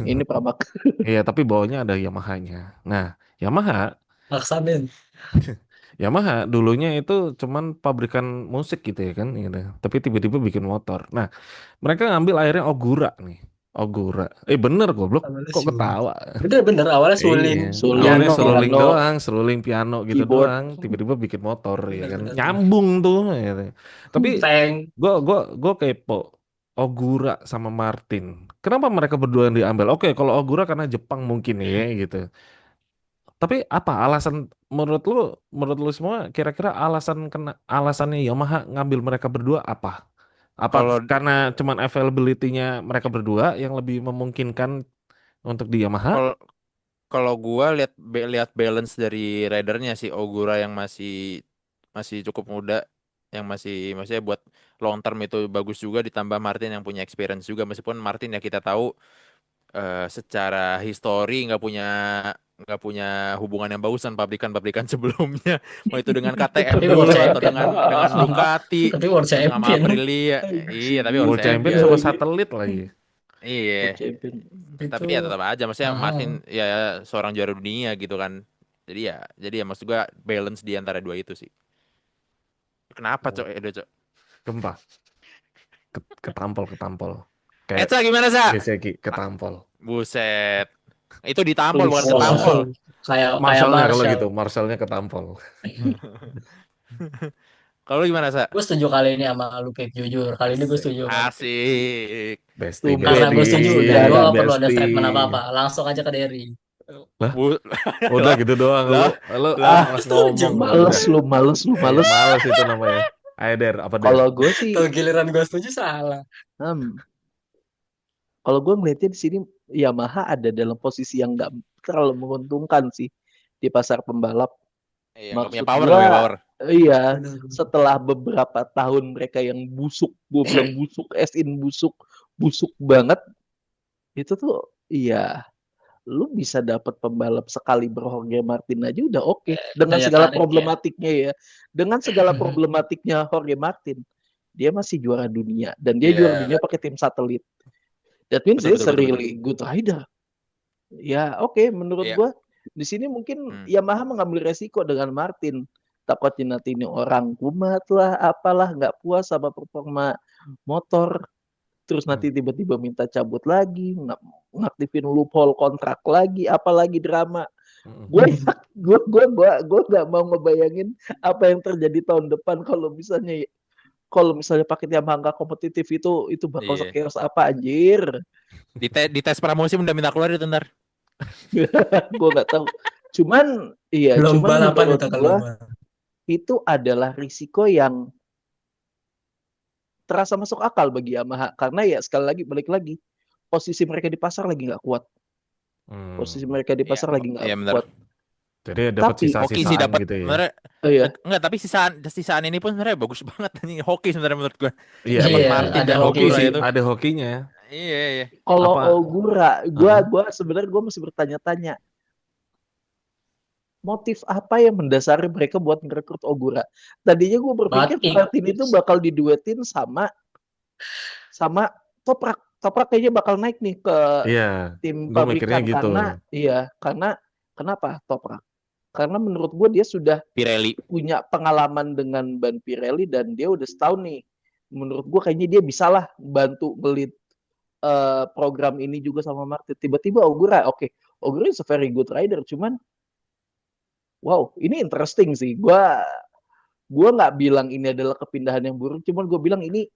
Ini Prabak. Iya, tapi bawahnya ada Yamaha-nya. Nah, Yamaha Maksamin. Yamaha dulunya itu cuman pabrikan musik gitu ya kan, gitu. Tapi tiba-tiba bikin motor. Nah, mereka ngambil akhirnya Ogura nih. Ogura. Bener goblok. Awalnya Kok suling. ketawa? Bener-bener awalnya Iya. suling. Awalnya Suling, Piano. seruling piano, doang, seruling piano gitu keyboard. doang. Tiba-tiba bikin motor ya kan. Bener-bener bener. Nyambung tuh. Gitu. Tapi Tank. gua kepo. Ogura sama Martin. Kenapa mereka berdua yang diambil? Oke, kalau Ogura karena Jepang mungkin ya gitu. Tapi apa alasan menurut lu semua kira-kira alasannya Yamaha ngambil mereka berdua apa? Apa Kalau karena cuman availability-nya mereka berdua yang lebih memungkinkan untuk di Yamaha? kalau kalau gua lihat balance dari ridernya si Ogura yang masih masih cukup muda, yang masih maksudnya buat long term itu bagus juga, ditambah Martin yang punya experience juga, meskipun Martin ya kita tahu secara histori nggak punya hubungan yang bagus dengan pabrikan-pabrikan sebelumnya, mau itu dengan KTM Tapi World dulu atau Champion. dengan Ducati, Tapi World terus sama Champion. Aprilia. Iya, tapi World World Anjing, Champion Champion. sama lagi. satelit lagi. World Iya, Champion. Itu tapi ya tetap aja maksudnya Martin mahal. ya seorang juara dunia gitu kan. Jadi ya maksud gua balance di antara dua itu sih. Kenapa, Oh, Cok? Cok. gempa, ketampol. Kayak Eca gimana, Sa? Geseki Ah, ketampol. buset. Itu ditampol bukan Please. ketampol. Wah, kayak Marshallnya kalau Marshall. gitu, Marshallnya ketampol. Kalau lu gimana, Sa? Gue setuju kali ini sama lu, Pip. Jujur, kali ini gue Asik. setuju sama lu, Pip. Asik. Bestie, Karena gue setuju dan gue gak perlu ada statement bestie. apa-apa. Langsung aja ke Derry. Lah, Bu udah lah, gitu doang lah, lu lah. malas Setuju. ngomong lu Males udah. lu, males lu, Iya, males. males itu namanya. Ayo Der, apa Der? Kalau gue sih, Tuh giliran gue setuju salah. hmm, kalau gue melihatnya di sini Yamaha ada dalam posisi yang nggak terlalu menguntungkan sih di pasar pembalap. Iya, Maksud nggak punya gua, power. iya, Benar. setelah beberapa tahun mereka yang busuk, gua bilang busuk, as in busuk, busuk banget, itu tuh, iya, lu bisa dapat pembalap sekali Jorge Martin aja udah oke. Dengan Daya segala tarik ya. problematiknya ya, dengan segala problematiknya Jorge Martin, dia masih juara dunia dan dia juara Iya, dunia pakai tim satelit. That means betul he's betul a betul betul. really good rider. Ya, oke, menurut Iya. gua di sini mungkin Hmm. Yamaha mengambil resiko dengan Martin. Takutnya nanti ini orang kumat lah, apalah, nggak puas sama performa motor, terus nanti tiba-tiba minta cabut lagi, ngaktifin loophole kontrak lagi, apalagi drama. Gue gue nggak mau ngebayangin apa yang terjadi tahun depan kalau misalnya kalau misalnya pakai Yamaha nggak kompetitif itu bakal Iya. chaos apa anjir. Di tes pramusim udah minta keluar itu ntar. Gue nggak tahu. Cuman iya, Belum cuman balapan menurut itu gue keluar. itu adalah risiko yang terasa masuk akal bagi Yamaha karena ya sekali lagi balik lagi posisi mereka di pasar lagi nggak kuat. Posisi Hmm. mereka di Iya, pasar lagi nggak iya benar. kuat. Jadi dapat Tapi Hoki sih sisa-sisaan dapat gitu ya. sebenarnya. iya, Enggak, tapi sisaan ini pun sebenarnya bagus banget anjing. Hoki sebenarnya menurut gua. Iya Dapat iya, Iya, Martin ada dan hoki Ogura hokinya sih, itu. itu. ada hokinya. Iya, iya. kalau Apa? Ogura, Aha. gua sebenarnya gua masih bertanya-tanya motif apa yang mendasari mereka buat merekrut Ogura. Tadinya gue berpikir Batik. Martin itu bakal diduetin sama sama Toprak. Toprak kayaknya bakal naik nih ke Iya, tim gue mikirnya pabrikan gitu. karena kenapa Toprak? Karena menurut gue dia sudah Pirelli. punya pengalaman dengan ban Pirelli dan dia udah setahun nih. Menurut gue kayaknya dia bisa lah bantu ngelit program ini juga sama Martin. Tiba-tiba Ogura, oke, Ogura is a very good rider, cuman wow, ini interesting sih. Gua nggak bilang ini adalah kepindahan yang buruk, cuman gue bilang ini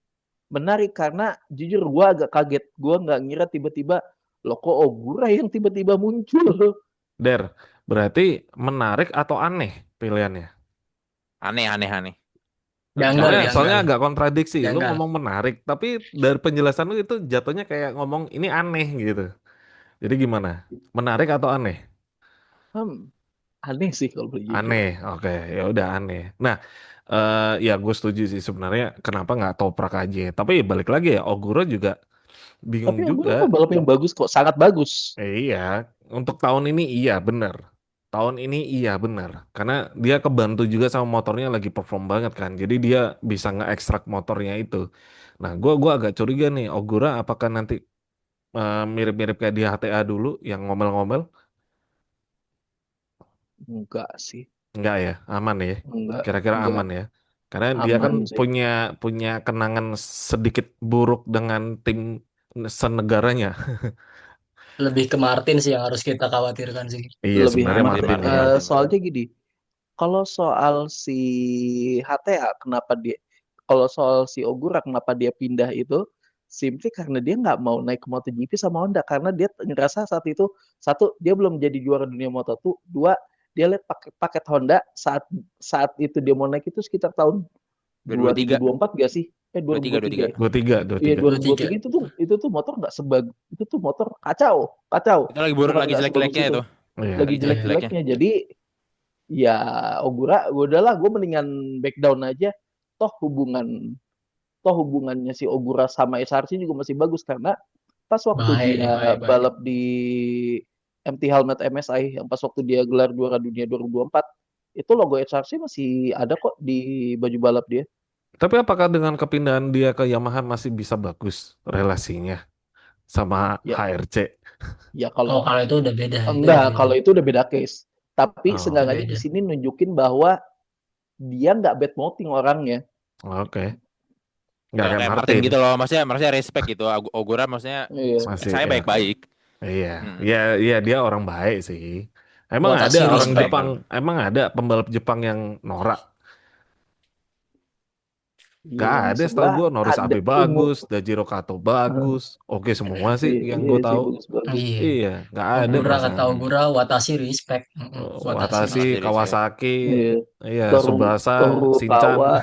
menarik karena jujur gue agak kaget. Gue nggak ngira tiba-tiba loh kok Ogura yang tiba-tiba muncul. Der, berarti menarik atau aneh pilihannya? Aneh, aneh, aneh. Janggal, Soalnya Aneh sih. soalnya janggal. agak kontradiksi. Lu Janggal. ngomong menarik, tapi dari penjelasan lu itu jatuhnya kayak ngomong ini aneh gitu. Jadi gimana? Menarik atau aneh? Hmm, aneh sih kalau boleh jujur. Aneh, oke, ya udah aneh. Nah, ya gue setuju sih sebenarnya. Kenapa nggak toprak aja? Tapi balik lagi ya, Ogura juga bingung Tapi juga. Ogura pembalap yang bagus kok, sangat bagus. Iya, untuk tahun ini iya bener. Tahun ini iya bener. Karena dia kebantu juga sama motornya lagi perform banget kan. Jadi dia bisa nge-extract motornya itu. Nah, gua agak curiga nih, Ogura apakah nanti mirip-mirip kayak di HTA dulu yang ngomel-ngomel? Enggak sih, Enggak ya, aman ya. enggak, Kira-kira enggak aman ya. Karena dia kan aman sih. punya punya kenangan sedikit buruk dengan tim senegaranya. Lebih ke Martin sih yang harus kita khawatirkan sih. Iya, Lebih sebenarnya aman. Martin, Martin Martin, ya. Martin. Soalnya gini, kalau soal si HTA kenapa dia kalau soal si Ogura kenapa dia pindah itu simply karena dia nggak mau naik ke MotoGP sama Honda karena dia ngerasa saat itu satu dia belum jadi juara dunia Moto2, dua dia lihat paket Honda saat saat itu dia mau naik itu sekitar tahun 2023. 2024 gak sih? 23, 2023 23. ya? 23, Iya 23. 23. 2023 itu tuh motor nggak itu tuh motor kacau kacau Itu lagi buruk, bukan lagi nggak sebagus jelek-jeleknya itu itu. Iya. lagi Lagi jelek-jeleknya. jelek-jeleknya jadi ya Ogura gue udahlah gue mendingan back down aja toh hubungannya si Ogura sama SRC juga masih bagus karena pas waktu Baik nih, dia baik, baik. balap di MT Helmet MSI yang pas waktu dia gelar juara dunia 2024 itu logo SRC masih ada kok di baju balap dia. Tapi apakah dengan kepindahan dia ke Yamaha masih bisa bagus relasinya sama Ya, HRC? ya Oh, kalau kalau itu udah beda, itu udah enggak, beda. kalau itu udah beda case. Tapi Oh, Itu seenggaknya di beda. sini nunjukin bahwa dia nggak bad mouthing orangnya. oke. Nggak Nggak kayak kayak Martin Martin. gitu loh. Maksudnya respect gitu. Ogura maksudnya Iya. Masih saya ya. baik-baik. Iya, Hmm. iya dia orang baik sih. Emang ada Watashi orang respect. Jepang, emang ada pembalap Jepang yang norak? Gak Yang ada, setahu sebelah gue Norris ada Abe bagus, Dajiro Kato bagus, oke semua sih yang iya gue sih tahu. bagus-bagus. Iya. Iya, nggak ada Ogura kata perasaan. Ogura, Watashi respect. Watashi Watashi, Makasih respect. respect. Kawasaki, Iya. iya, Tsubasa, Shinchan. Torukawa.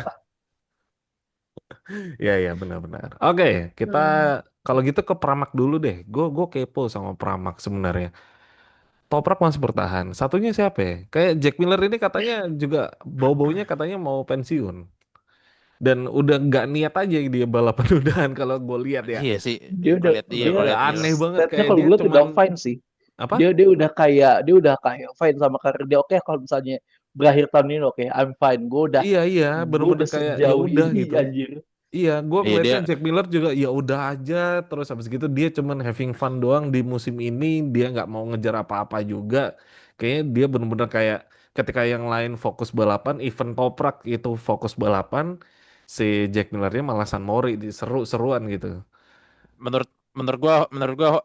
Iya, iya benar-benar. Oke, kita kalau gitu ke Pramak dulu deh. Gue kepo sama Pramak sebenarnya. Toprak masih bertahan. Satunya siapa ya? Kayak Jack Miller ini katanya juga bau-baunya katanya mau pensiun. Dan udah nggak niat aja dia balapan udahan kalau gue lihat ya. Iya sih. Dia udah Iya, dia kalau Udah lihat Miller. aneh banget state-nya kayak kalau dia gue lihat udah cuman fine sih. apa? Dia udah kayak fine sama karir dia. Oke, kalau misalnya berakhir tahun ini oke, I'm fine. Gue udah Iya iya, gue bener-bener udah kayak ya sejauh udah ini gitu. anjir. Iya, gue Iya dia ngeliatnya Jack Miller juga ya udah aja. Terus habis gitu dia cuman having fun doang di musim ini. Dia nggak mau ngejar apa-apa juga. Kayaknya dia bener-bener kayak ketika yang lain fokus balapan, event toprak itu fokus balapan, si Jack Millernya malah San Mori di seru-seruan gitu. menurut menurut gua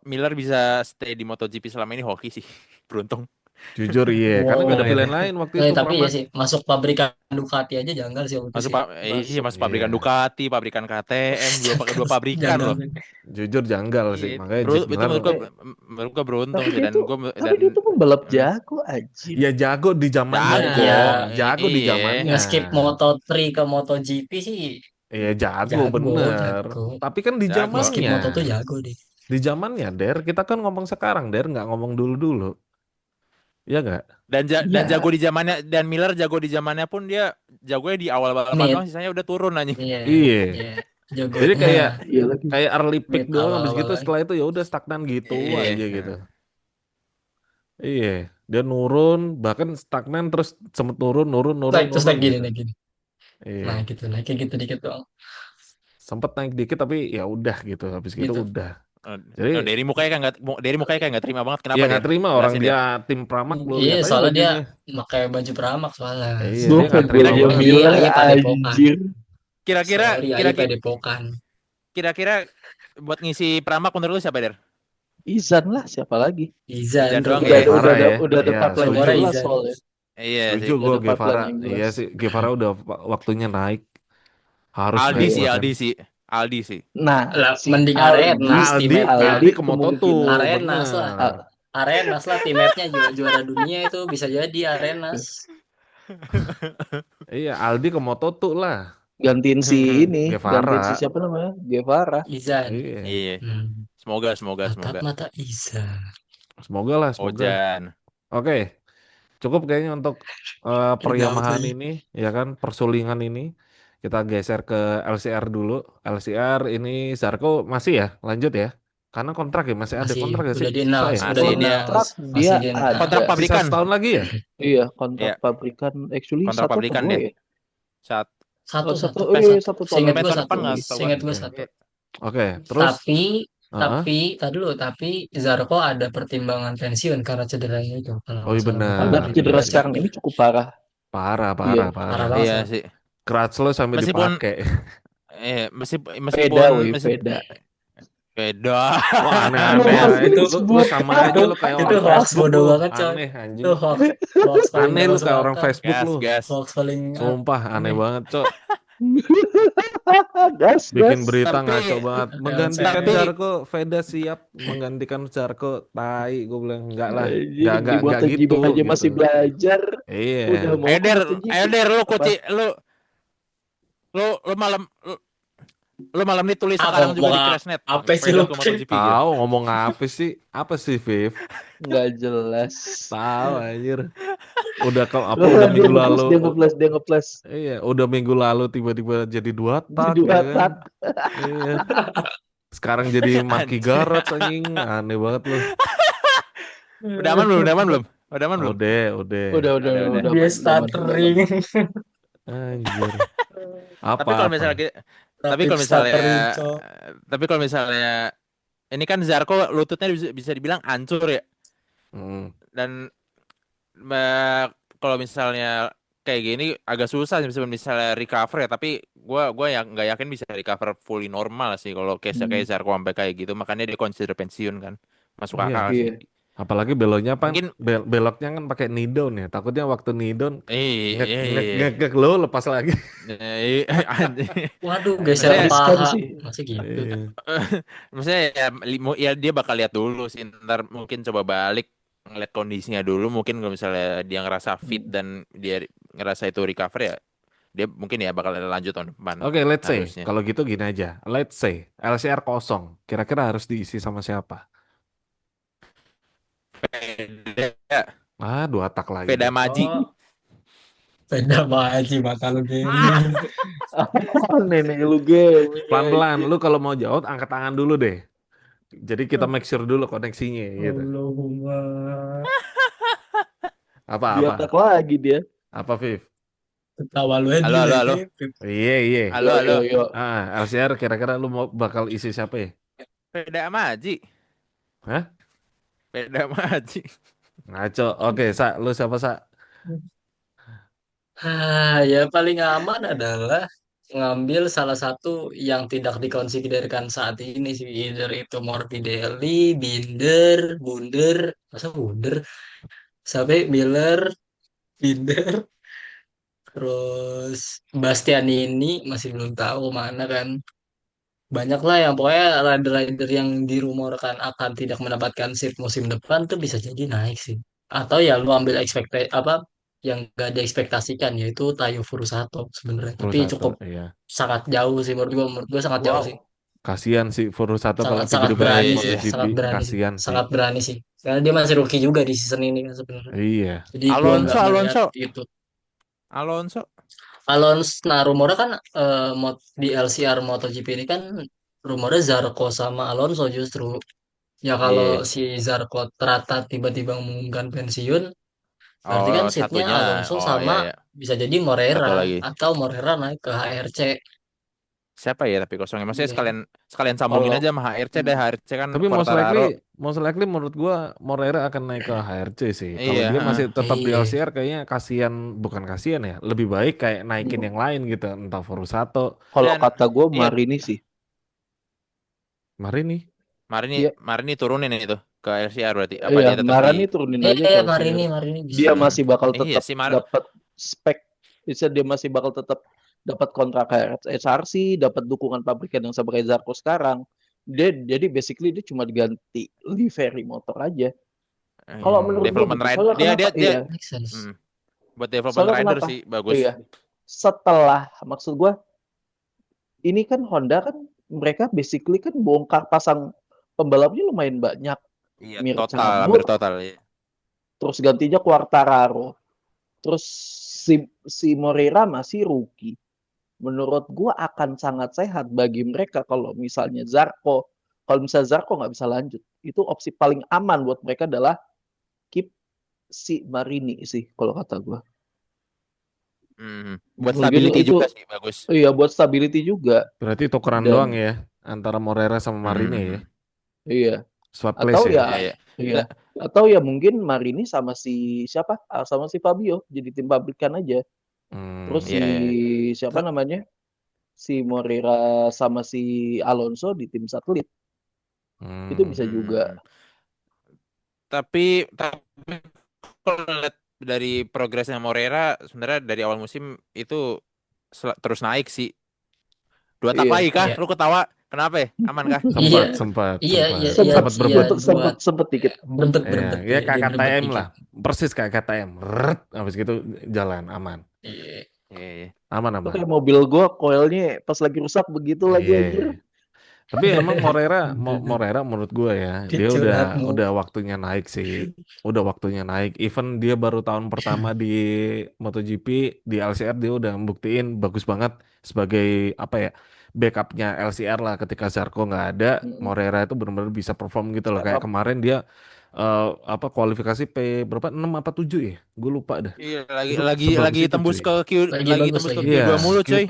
Miller bisa stay di MotoGP selama ini hoki sih. Beruntung. Jujur iya, karena nggak ada Wow. pilihan lain waktu itu Tapi ya Pramac. sih masuk pabrikan Ducati aja janggal sih waktu itu Masuk sih. iya Masuk masuk pabrikan Iya, Ducati, pabrikan KTM, dua janggal, pabrikan janggal loh. sih. jujur janggal Iya, sih. Makanya Jack itu Miller Eh, menurut gua beruntung tapi sih dia dan tuh gua tapi dan dia tuh pembalap hmm, jago anjir. ya jago di zamannya, jago. Ya, jago di Iya. zamannya. nge-skip Moto3 ke MotoGP sih Iya jago jago, bener. jago. Tapi kan di Jago. Nge-skip zamannya, Moto tuh jago deh. di zamannya Der, kita kan ngomong sekarang Der, nggak ngomong dulu-dulu. Iya nggak? Dan Ya, jago di zamannya dan Miller jago di zamannya pun dia jagonya di awal balapan Mid, doang sisanya udah turun anjing. iya, Iya. iya. Jadi Jagonya kayak iya lagi. kayak early pick mid doang, habis gitu awal-awalan. setelah itu ya udah stagnan gitu aja gitu. Iya. Iya, dia nurun, bahkan stagnan terus sempet nurun, nurun, nurun, Naik terus nurun naik gini, gitu. naik gini. Nah Iya, gitu, naik kayak gitu dikit doang. sempet naik dikit tapi ya udah gitu, habis gitu Gitu. udah. Jadi Dari mukanya kayak nggak terima banget ya kenapa nggak Der? terima orang Jelasin dia Der. tim Pramak lo Iya, lihat aja soalnya dia bajunya. pakai baju pramak soalnya. Iya, Gue dia nggak terima fanboynya banget. Sorry, Miller ayah padepokan. anjir. Kira-kira Sorry, ayah kira-kira padepokan. kira-kira buat ngisi Pramak menurut lu siapa Der? Izan lah siapa lagi? Izan, Izan doang Udah ya. ada Guevara udah ada ya, udah ada iya pipeline yang setuju, Rumornya jelas Izan. soalnya. Iya setuju sih. Udah gue ada Guevara, pipeline yang iya jelas. sih Guevara udah waktunya naik, harus Aldi naik sih, Iya. bahkan. Aldi sih. Aldi sih. Nah, Lah, si mending Aldi, Arenas Aldi, timetnya. Aldi Aldi ke Moto2, kemungkinan Arenas lah. bener. Arenas lah timetnya juara dunia itu bisa jadi Arenas. Iya, Aldi ke Moto2 lah. gantiin si ini, gantiin si Guevara. siapa namanya? Guevara. Izan. Iya. Iya. Hmm. Semoga. Mata Izan. Semoga lah, semoga. Ojan. Oke, cukup kayaknya untuk Jauh peryamahan tadi. ini, ya kan, persulingan ini. Kita geser ke LCR dulu. LCR ini Zarko masih ya, lanjut ya. Karena kontrak ya, masih ada Masih kontrak ya sih, udah di sisa announce, ya. udah Masih di dia Kontrak announce, dia masih di kontrak ada. Sisa pabrikan. setahun lagi ya? Iya, kontrak Iya, pabrikan actually kontrak satu atau pabrikan dua dia. ya? Saat satu Oh, satu, satu oh iya, satu. satu tahun Seingat lagi, sampai gue tahun satu depan satu. tahun nggak lagi. setahu gua. Seingat gue Oke, satu. oke. Terus, Tapi heeh. tapi Zarko ada pertimbangan pensiun karena cederanya itu kalau Oh nggak iya salah gue benar, Karena kabar itu. cedera iya sih. sekarang ini cukup parah. Parah, Iya, parah, Parah parah. banget Iya soalnya. sih. Crutch lo sampai Meskipun dipakai. meskipun Veda. beda. Lo Lu aneh-aneh harus aja. Lo sebut. sama aja itu lo kayak itu orang hoax Facebook bodoh lo. banget coy. Aneh Itu anjing. hoax paling Aneh gak lo masuk kayak orang akal. Facebook lo. Gas. Hoax paling Sumpah aneh aneh. banget, Cok. gas, Bikin gas. berita Tapi ngaco banget. Menggantikan LCR. tapi Zarko, Veda siap menggantikan Zarko. Tai, gue bilang enggak lah. Anjir, di Enggak MotoGP gitu aja gitu. masih belajar. Udah Iya. mau ke MotoGP. Ayo Der, Apa? lu malam lu malam ini tulis Ah, sekarang juga mau di Crashnet. apa sih Veda lu? ke MotoGP gitu. Tahu ngomong apa sih? Apa sih, Viv? Nggak jelas. Tahu anjir. Udah apa Loh, udah dia minggu lalu. dia ngeples. Iya, udah minggu lalu tiba-tiba jadi 2 tak Jadi ya kan. watak. Iya. Sekarang jadi Maki Anjir. Garage anjing. Aneh banget loh. Udah aman belum? Udah aman belum? Udah aman belum? Udah, udah. Udah. Dia Udah, aman. stuttering. Anjir. Tapi kalau Apa-apa. misalnya tapi Rapid kalau misalnya stuttering, Cok. tapi kalau misalnya ini kan Zarko lututnya bisa dibilang hancur ya. Hmm. Dan kalau misalnya kayak gini agak susah sih misalnya recover ya, tapi gua yang nggak yakin bisa recover fully normal sih kalau kayak Zarko sampai kayak gitu, makanya dia consider pensiun kan. Masuk Iya. akal sih. Iya. Apalagi beloknya kan Mungkin beloknya kan pakai nidon ya. Takutnya waktu nidon ngek lo lepas lagi. Waduh, geser Maksudnya, Riskan paha. sih. Masih gitu. Iya. maksudnya ya dia bakal lihat dulu sih, ntar mungkin coba balik ngeliat kondisinya dulu, mungkin kalau misalnya dia ngerasa fit dan dia ngerasa itu recover ya dia mungkin ya bakal lanjut tahun depan Oke, let's say harusnya. kalau gitu gini aja. Let's say LCR kosong. Kira-kira harus diisi sama siapa? Veda, 2 tak lagi. Veda nih. Maji. Beda maji mata lu gini. Nenek lu game. Pelan-pelan. Lu kalau mau jawab angkat tangan dulu deh. Jadi kita make sure dulu koneksinya gitu. Allahumma. Apa? Diotak lagi dia. Apa, Viv? Ketawa lu aja. Halo. Iya. Halo. Yo. LCR kira-kira lu mau bakal isi siapa ya? Veda Maji. Hah? Veda Maji. Ngaco. Oke, lu siapa, Sa? Ya paling aman adalah ngambil salah satu yang tidak dikonsiderkan saat ini sih, either itu Morbidelli, Bunder, masa Bunder, sampai Miller, Binder, terus Bastianini masih belum tahu mana kan. Banyak lah yang pokoknya rider-rider yang dirumorkan akan tidak mendapatkan seat musim depan tuh bisa jadi naik sih. Atau ya lu ambil apa yang gak diekspektasikan yaitu Tayo Furusato sebenarnya. Tapi Furusato, cukup iya. sangat jauh sih menurut gua. Menurut gua sangat jauh sih. Wow. Kasihan sih Furusato kalau Sangat sangat tiba-tiba naik berani sih, Iya. MotoGP, sangat berani sih. kasihan sih. Sangat berani sih. Karena dia masih rookie juga di season ini kan sebenarnya. Iya. Jadi gua nggak Alonso, ngelihat Alonso, itu. Alonso. Alonso, nah rumornya kan di LCR MotoGP ini kan rumornya Zarco sama Alonso justru. Ya kalau Iya. si Zarco ternyata tiba-tiba mengumumkan pensiun, berarti kan Oh, seatnya satunya. Alonso Oh, sama iya, ya. bisa jadi Satu Morera lagi. atau Morera naik ke HRC. Siapa ya tapi kosongnya? Maksudnya Iya. sekalian sekalian sambungin Kalau aja sama HRC deh. HRC kan Tapi Quartararo. most likely menurut gua Moreira akan naik ke HRC sih. Kalau Iya, dia heeh. masih tetap di Iya. LCR kayaknya kasihan, bukan kasihan ya. Lebih baik kayak naikin yang lain gitu, entah Furusato, kalau Dan kata gue iya, Marini sih. Marini. Marini Iya, Marini turunin itu ke LCR berarti. Apa iya, dia tetap di Marini turunin Iya, aja ke iya, LCR. Marini bisa. Dia Hmm. masih bakal Iya tetap sih dapat spek, bisa dia masih bakal tetap dapat kontrak kayak SRC, dapat dukungan pabrikan yang sama kayak Zarco sekarang. Dia jadi basically dia cuma diganti livery motor aja. Kalau menurut gue development gitu. rider. Soalnya Dia kenapa? dia dia Iya. Make sense. hmm, buat development Soalnya rider kenapa? sih bagus. Iya. Setelah maksud gue ini kan Honda kan mereka basically kan bongkar pasang pembalapnya lumayan banyak. Iya, Mir total hampir cabut, total ya. terus gantinya Quartararo. Terus si Moreira masih rookie. Menurut gua akan sangat sehat bagi mereka kalau misalnya Zarco, kalau misalnya Zarco nggak bisa lanjut, itu opsi paling aman buat mereka adalah keep si Marini sih kalau kata gua. Buat Begitu stability itu juga sih bagus. iya buat stability juga Berarti tukeran doang dan ya antara Moreira sama Marini ya. Hmm. iya Swap atau place ya. ya Iya, iya. iya Nggak, atau ya mungkin Marini sama si siapa sama si Fabio jadi tim pabrikan aja. Terus si iya, iya. siapa So- namanya si Moreira sama si Alonso di tim satelit itu Hmm. bisa juga. hmm. Tapi kalau lihat dari progresnya Moreira sebenarnya dari awal musim itu terus naik sih. 2 tak Iya. lagi kah? Iya. Lu ketawa? Kenapa ya? Aman kah? Iya. Sempat, sempat, Iya, iya, sempat, iya, Sempet sempat iya berebut. buat sempet dikit. berebet Ya, berebet ya dia kayak berebet KTM dikit. lah, persis kayak KTM. Rrrt, habis gitu jalan aman, Iya. Iya, iya. aman, Itu aman. kayak mobil gua koilnya pas lagi rusak begitu lagi Iya. anjir. Tapi emang Moreira menurut gue ya, Dia dia udah curhat mau. udah waktunya naik sih. Udah waktunya naik. Even dia baru tahun pertama di MotoGP di LCR dia udah membuktiin bagus banget sebagai apa ya? Backupnya LCR lah ketika Zarco nggak ada, Mm-mm. Moreira itu benar-benar bisa perform gitu loh. Step Kayak up. kemarin dia apa kualifikasi P berapa 6 apa 7 ya? Gue lupa dah. Iya, lagi Itu lagi sebagus lagi itu tembus cuy. ke Q, Lagi lagi bagus tembus ke lagi Iya, Q2 bagus. mulu, coy.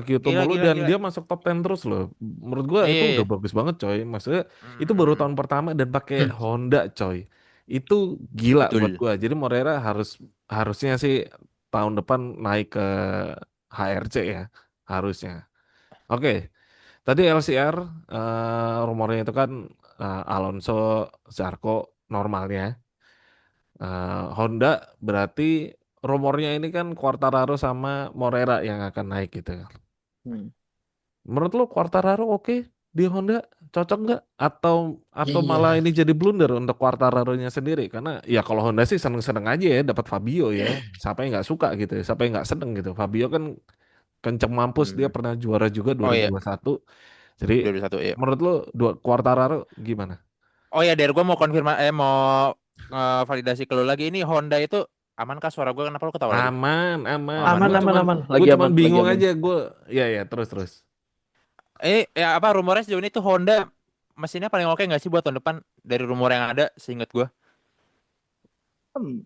Kyoto Gila, mulu gila, dan gila. dia masuk top 10 terus loh. Menurut gua itu Iya. udah bagus banget coy. Maksudnya itu baru Hmm, tahun pertama dan pakai Hmm. Honda coy. Itu gila buat betul. gua. Jadi Moreira harusnya sih tahun depan naik ke HRC ya, harusnya. Oke, tadi LCR rumornya itu kan Alonso, Zarco normalnya. Honda berarti rumornya ini kan Quartararo sama Moreira yang akan naik gitu. Hmm. Menurut lo Quartararo oke di Honda cocok nggak? Atau malah Iya. ini jadi blunder untuk Quartararo-nya sendiri? Karena ya kalau Honda sih seneng-seneng aja ya dapat Fabio ya. Siapa yang nggak suka gitu, ya, siapa yang nggak seneng gitu. Fabio kan kenceng mampus dia Hmm. pernah juara juga Oh iya, 2021. Jadi 2021 ya. menurut lo dua Quartararo gimana? Oh ya, dari gua mau mau validasi ke lu lagi ini Honda itu aman kah suara gua kenapa lu ketawa lagi? Aman, Oh, aman. aman Aman kah? aman aman Gue lagi cuman aman lagi bingung aman. aja. Gue ya ya terus. Ya apa rumornya sejauh ini tuh Honda mesinnya paling oke nggak sih buat tahun depan dari rumor yang ada seingat gua? Hmm,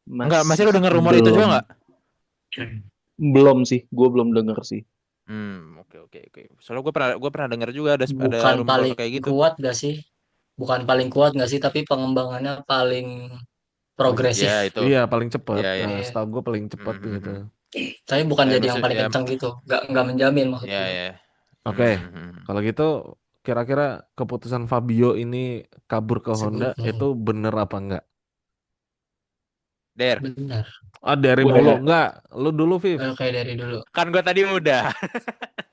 Enggak, masih masih lu denger rumor itu juga belum nggak? belum sih, gue belum denger sih. Oke, oke, oke. Soalnya gue pernah denger juga ada Bukan rumor paling kayak gitu. kuat gak sih? Bukan paling kuat gak sih? Tapi pengembangannya paling Ya progresif. itu. Iya paling cepet. Ya, ya. Iya. Setahu gue paling cepet Hmm, hmm, gitu. hmm. Tapi bukan jadi yang Maksud paling ya, kencang gitu. Nggak menjamin maksud ya, gue. ya. Oke, Hmm. kalau gitu kira-kira keputusan Fabio ini kabur ke Honda Sebut. itu bener apa enggak? Der. Benar. Dari Gue mulu ya. enggak? Lu dulu Viv. Oke, dari dulu. Kan gue tadi udah.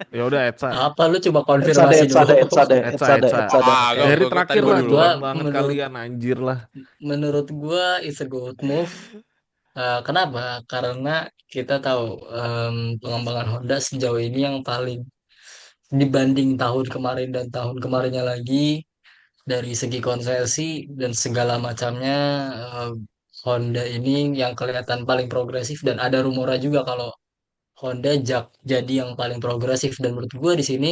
Ya udah Etsa. Apa lu coba Etsa deh, konfirmasi Etsa dulu? deh, Etsa deh, Etsa, Etsa deh, Etsa. Etsa deh. Ah, Oke. Dari tadi terakhir gue lah, dulu. Gua curang banget menurut kalian anjir lah. menurut gua it's a good move. Kenapa? Karena kita tahu pengembangan Honda sejauh ini yang paling dibanding tahun kemarin dan tahun kemarinnya lagi dari segi konsesi dan segala macamnya, eh, Honda ini yang kelihatan paling progresif dan ada rumornya juga kalau Honda jadi yang paling progresif dan menurut gue di sini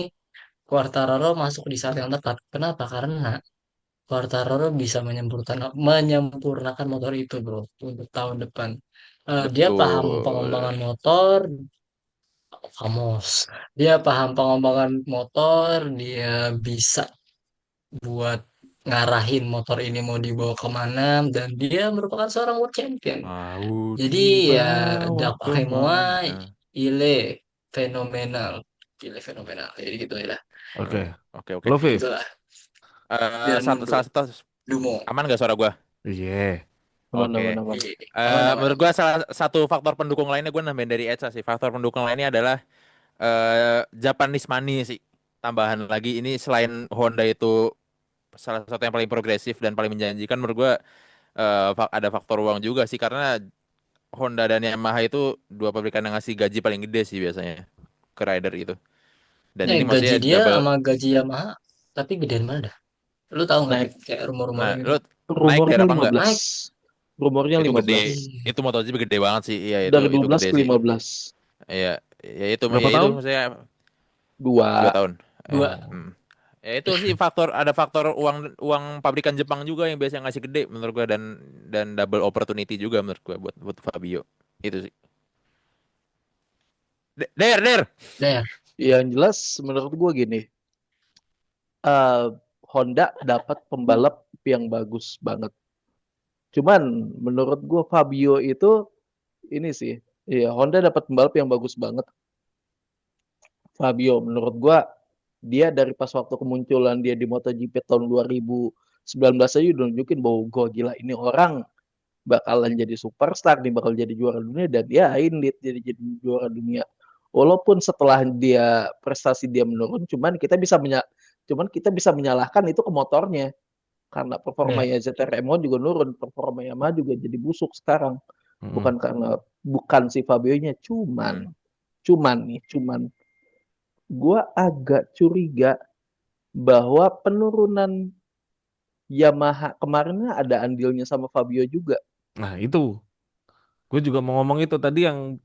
Quartararo masuk di saat yang tepat. Kenapa? Karena Quartararo bisa menyempurnakan motor itu, bro, untuk tahun depan. Dia paham Betul. pengembangan motor, Famos. Dia paham pengembangan motor, dia bisa buat ngarahin motor ini mau dibawa kemana, dan dia merupakan seorang world champion. Mau Jadi ya dibawa Dak Hemoa kemana? ile fenomenal, ile fenomenal. Jadi gitu ya. Oke. Oke, oke. Lu Viv. Gitulah. Dan Salah satu Dumo. aman gak suara gue? Iya. Aman, Oke. aman, aman. Iya. Aman aman Menurut aman. gue salah satu faktor pendukung lainnya gue nambahin dari Echa sih. Faktor pendukung lainnya adalah Japanese money sih. Tambahan lagi ini selain Honda itu salah satu yang paling progresif dan paling menjanjikan menurut gue ada faktor uang juga sih karena Honda dan Yamaha itu dua pabrikan yang ngasih gaji paling gede sih biasanya ke rider gitu. Dan ini Gaji maksudnya dia double. sama gaji Yamaha tapi gedean mana dah? Lu tahu nggak Naik. kayak rumor-rumor Nah, gitu? lu naik Rumornya dari apa enggak? 15. Naik. Rumornya Itu gede. 15. Iya. Itu MotoGP gede banget sih. Iya Dari itu 12 gede ke sih. 15. Iya, Berapa ya itu tahun? maksudnya 2 2. tahun. Dua. Oh. Hmm. Ya itu sih ada faktor uang uang pabrikan Jepang juga yang biasanya ngasih gede menurut gua dan double opportunity juga menurut gua buat Fabio. Itu sih. Der. Nah, Yang jelas menurut gue gini. eh, Honda dapat pembalap yang bagus banget. Cuman menurut gue Fabio itu ini sih. Iya, Honda dapat pembalap yang bagus banget. Fabio menurut gue dia dari pas waktu kemunculan dia di MotoGP tahun 2019 aja udah nunjukin bahwa gue gila ini orang bakalan jadi superstar nih, bakal jadi juara dunia dan dia ini jadi juara dunia. Walaupun setelah dia prestasi dia menurun, cuman kita bisa menyalahkan itu ke motornya karena iya. performanya ZR-M1 juga nurun, performa Yamaha juga jadi busuk sekarang. Mm-mm. Bukan si Fabio-nya, Hmm. cuman gue agak curiga bahwa penurunan Yamaha kemarin ada andilnya sama Fabio juga. Nah itu. Gue juga mau ngomong itu tadi yang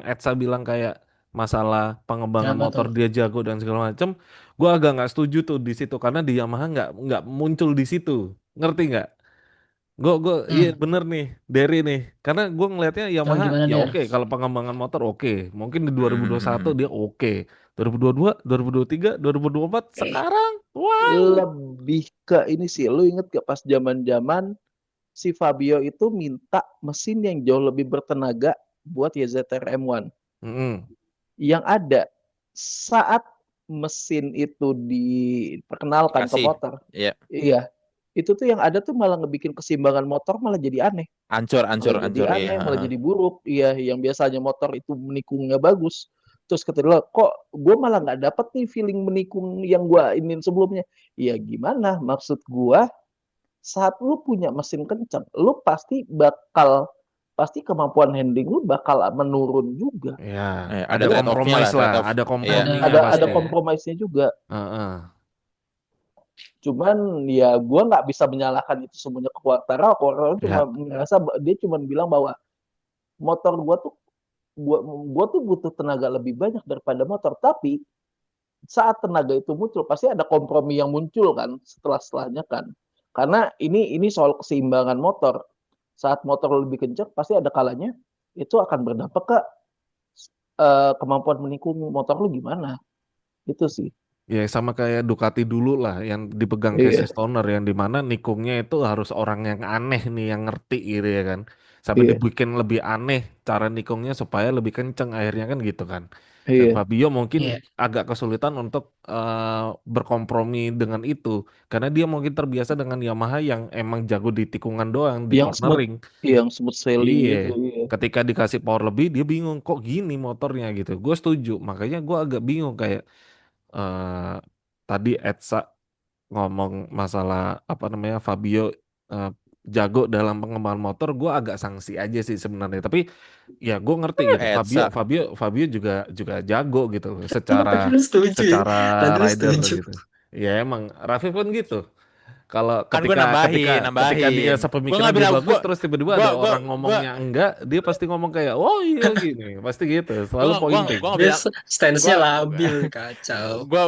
Etsa bilang kayak masalah pengembangan Apa motor tuh? dia jago dan segala macam. Gue agak nggak setuju tuh di situ karena di Yamaha nggak muncul di situ. Ngerti nggak? Gue iya Hmm. bener nih dari nih karena gue ngelihatnya Coba Yamaha gimana ya Der? oke kalau pengembangan motor oke mungkin di Hmm, hmm, 2021 hmm. dia oke 2022 2023 2024 sekarang wow. Lebih ke ini sih, lu inget gak pas zaman-zaman si Fabio itu minta mesin yang jauh lebih bertenaga buat YZR M1. Mm-mm. Yang ada saat mesin itu diperkenalkan ke Dikasih. motor, Iya, iya, itu tuh yang ada tuh malah ngebikin keseimbangan motor malah jadi aneh. hancur iya. Malah jadi buruk. Iya, yang biasanya motor itu menikungnya bagus. Terus ketika kok gue malah nggak dapet nih feeling menikung yang gue ingin sebelumnya. Ya gimana? Maksud gue saat lu punya mesin kencang, lu pasti kemampuan handling lu bakal menurun juga. Ya Ada ada trade off-nya kompromis lah, lah trade off. ada Iya. komprominya Ada pasti. kompromisnya juga. Heeh. Cuman ya gue nggak bisa menyalahkan itu semuanya ke Quartararo cuma Ya. merasa dia cuma bilang bahwa motor gua tuh butuh tenaga lebih banyak daripada motor, tapi saat tenaga itu muncul pasti ada kompromi yang muncul kan setelahnya kan, karena ini soal keseimbangan motor. Saat motor lebih kencang pasti ada kalanya itu akan berdampak ke kemampuan menikung motor lu gimana, itu sih. Ya sama kayak Ducati dulu lah yang dipegang Casey Iya, Stoner yang dimana nikungnya itu harus orang yang aneh nih yang ngerti gitu ya kan. Sampai iya, dibikin lebih aneh cara nikungnya supaya lebih kenceng akhirnya kan gitu kan. Dan Iya. Fabio mungkin Iya. agak kesulitan untuk berkompromi dengan itu karena dia mungkin terbiasa dengan Yamaha yang emang jago di tikungan doang, di Yang smooth, cornering. yang smooth sailing Iya, gitu. Iya. ketika dikasih power lebih dia bingung kok gini motornya gitu. Gue setuju, makanya gue agak bingung kayak eh tadi Etsa ngomong masalah apa namanya Fabio eh, jago dalam pengembangan motor, gue agak sanksi aja sih sebenarnya. Tapi ya gue ngerti gitu, Fabio Etsa. Fabio Fabio juga juga jago gitu loh, Oh, secara tadi lu setuju ya? secara Tadi lu rider setuju. gitu. Ya emang Raffi pun gitu. Kalau Kan gue ketika ketika nambahin, ketika dia nambahin. Gue sepemikiran nggak dia bilang, bagus, terus tiba-tiba ada gue, orang ngomongnya enggak, dia pasti ngomong kayak, oh iya gini, pasti gitu, selalu pointing. gue nggak Dia bilang, stance-nya gue, labil, kacau. gue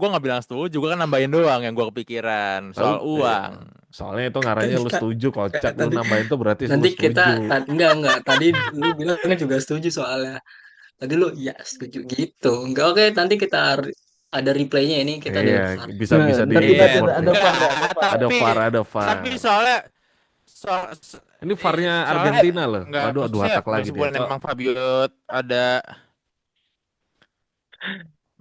nggak bilang setuju. Gue kan nambahin doang yang gue kepikiran Lalu soal iya, uang. soalnya itu Kan, ngaranya lu kan, setuju, kan kocak lu tadi nambahin tuh berarti lu nanti kita setuju. enggak tadi lu bilang kan juga setuju soalnya. Tadi lu ya setuju gitu. Enggak, oke, nanti kita ada replaynya ini, kita Iya, dengar. bisa Nah, bisa di ntar kita Iya, reward ada ya. enggak. VAR nggak? Ada VAR Ada nggak? Tapi VAR, ada tapi VAR. soalnya soal Ini VAR-nya soalnya Argentina loh. nggak, Waduh, adu maksudnya atak lagi dia. meskipun Oh, emang Fabio ada,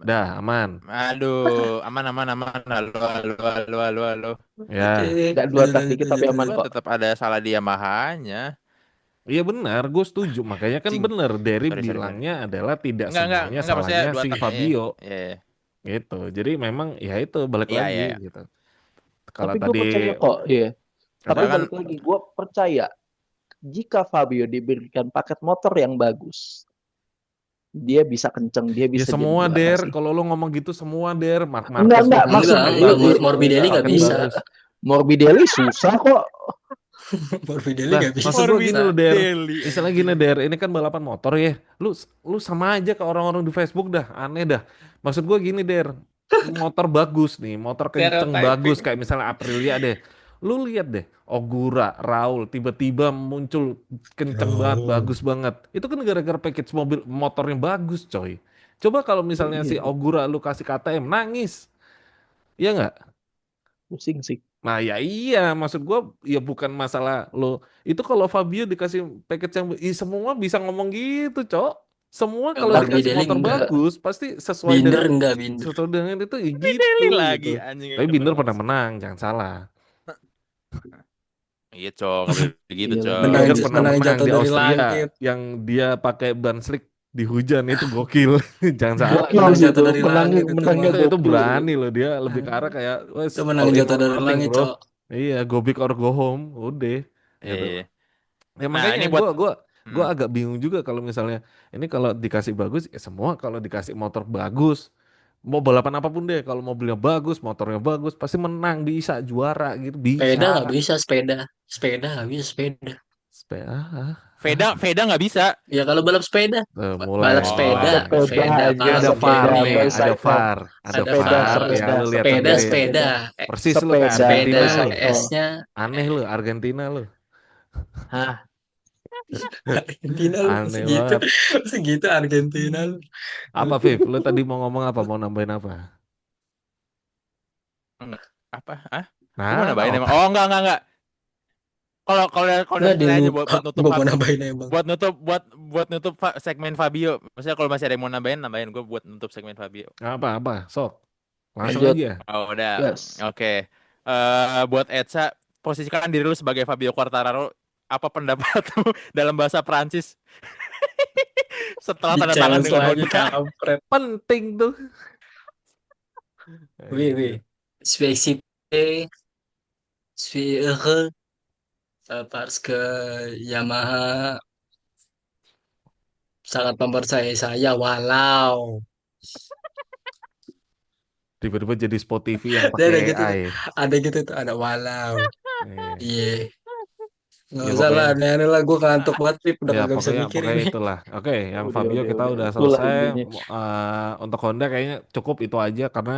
dah aman. aduh, aman aman aman, halo halo halo halo halo. Oke, Ya, Nggak dua lanjut tak lanjut dikit tapi lanjut aman lanjut. Gue kok. tetap ada salah di Yamaha-nya. iya benar, gue setuju. Makanya kan Cing. benar, Derry Sorry sorry. bilangnya adalah tidak Enggak semuanya enggak maksudnya salahnya dua si tak, iya Fabio. iya Gitu. Jadi memang ya itu balik iya lagi iya. Iya. gitu. Kalau Tapi gue tadi percaya kok, iya. Tapi apa? Soalnya kan balik lagi, gue percaya jika Fabio diberikan paket motor yang bagus, dia bisa kenceng, dia Ya bisa jadi semua juara Der, sih. kalau lo ngomong gitu semua Der, Mark Enggak, Marquez enggak. juga Maksud, Enggak, paket enggak. bagus, Morbidelli nggak paket bisa. bagus. Morbidelli susah kok. Morbidelli Lah, nggak maksud gue bisa. gini loh Der, Morbidelli misalnya anjing. gini Der, ini kan balapan motor ya, lu sama aja ke orang-orang di Facebook dah, aneh dah. Maksud gue gini Der, motor bagus nih, motor kenceng bagus Stereotyping. kayak misalnya Aprilia deh. Lu lihat deh, Ogura, Raul tiba-tiba muncul kenceng banget, Oh. bagus banget. Itu kan gara-gara package mobil motornya bagus, coy. Coba kalau misalnya Iya si sih, Ogura lu kasih KTM nangis, ya nggak? pusing sih. Nah ya iya, maksud gua ya bukan masalah lo. Itu kalau Fabio dikasih package yang, semua bisa ngomong gitu, Cok. Semua Nggak, kalau dikasih Morbidelli motor enggak. bagus, pasti Binder enggak, Binder. sesuai dengan itu ya gitu Morbidelli gitu. lagi anjing Tapi gak Binder pernah masuk. menang, jangan salah. Iya cok, nggak boleh begitu Iya lagi. cok. Menang Binder pernah menang menang jatuh di dari Austria langit. yang dia pakai ban slick di hujan itu gokil. Jangan salah Gokil Menang itu. sih jatuh itu, dari menangnya langit itu menangnya mah. Itu gokil itu. berani loh, dia lebih ke arah kayak wes Itu menang all in jatuh or dari nothing, langit, bro. Cok. Iya, go big or go home, udah gitu. Iya. Ya Nah makanya ini buat, gua hmm, agak bingung juga kalau misalnya ini kalau dikasih bagus ya semua kalau dikasih motor bagus mau balapan apapun deh kalau mobilnya bagus motornya bagus pasti menang bisa juara gitu bisa Sepeda nggak bisa, sepeda. Sepeda nggak bisa, sepeda. Veda Veda nggak bisa. Ya kalau balap sepeda. Mulai Balap sepeda. mulai Sepeda Sepeda ini aja, kalau ada VAR sepeda begini. nih boy ada cycle. VAR ada Ada Sepeda, VAR. VAR ya sepeda, lu lihat Sepeda, sepeda, sendiri sepeda. sepeda. persis lu kayak Sepeda Sepeda Argentina lu bicycle. S-nya. aneh lu Argentina lu Hah, Argentina lu aneh segitu. banget Segitu Argentina lu. apa Viv lu tadi mau ngomong apa mau nambahin apa Enggak. Apa? Ah? Gue mau nah nambahin emang. otak Oh enggak. Kalau Nggak dari kita aja dilupa. buat nutup Gue mau nambahin emang. buat nutup segmen Fabio. Maksudnya kalau masih ada yang mau nambahin gue buat nutup segmen Fabio. apa sok langsung lanjut. aja Oh udah. Gas. Oke. Buat Etsa, posisikan diri lu sebagai Fabio Quartararo. Apa pendapatmu dalam bahasa Prancis setelah Di tanda tangan challenge dengan lagi, Honda? kampret. penting tuh Oui, oui. Je suis excité, je suis heureux parce que Yamaha sangat mempercayai saya. Walau. tiba-tiba jadi Spot TV yang Dia pakai ada gitu tuh. AI. Ada gitu tuh. Ada walau. Iya. Iya. Nggak Ya usah lah. pokoknya Aneh-aneh lah. Gue ngantuk banget, Pip. Udah ya kagak bisa pokoknya mikir pokoknya ini. itulah. Oke, yang Fabio kita Udah. udah Itulah selesai. intinya. Untuk Honda kayaknya cukup itu aja karena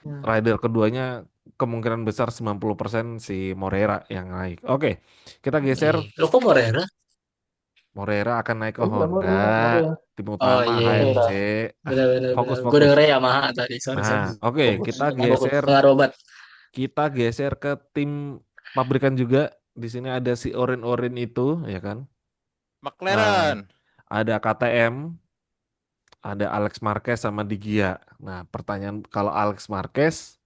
rider keduanya kemungkinan besar 90% si Moreira yang naik. Oke, kita geser. Lo kok Morera? Moreira akan naik ke Iya, Honda, Moreira. tim Oh utama iya. HMC. Moreira. Ah, Bener-bener. fokus Gue fokus. dengernya Yamaha tadi. Sorry, Nah, sorry. oke, Fokus, kita fokus. geser Pengaruh obat. ke tim pabrikan juga. Di sini ada si Orin itu, ya kan? Ah, McLaren. ada KTM, ada Alex Marquez sama Di Gia. Nah, pertanyaan kalau Alex Marquez,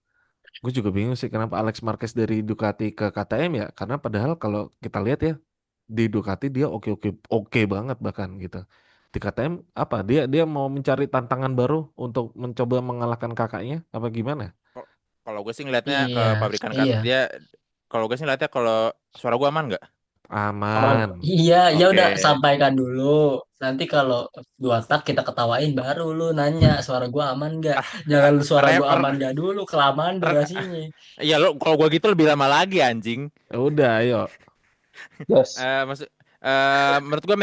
gue juga bingung sih kenapa Alex Marquez dari Ducati ke KTM ya. Karena padahal kalau kita lihat ya di Ducati dia oke oke oke banget bahkan gitu. Di KTM apa? Dia dia mau mencari tantangan baru untuk mencoba mengalahkan kakaknya apa gimana? Kok- Kalau gue sih ngeliatnya ke Iya, pabrikan iya. dia, kalau gue sih ngeliatnya kalau suara gue aman nggak? Oh, Aman. iya, ya Oke. udah sampaikan dulu. Nanti kalau 2 tak kita ketawain baru lu nanya suara gua aman nggak? Ah, Jangan lu suara rep, gua aman nggak dulu, kelamaan durasinya. ya lo kalau gue gitu lebih lama lagi anjing. Ya udah, ayo. Yes. Maksud menurut gue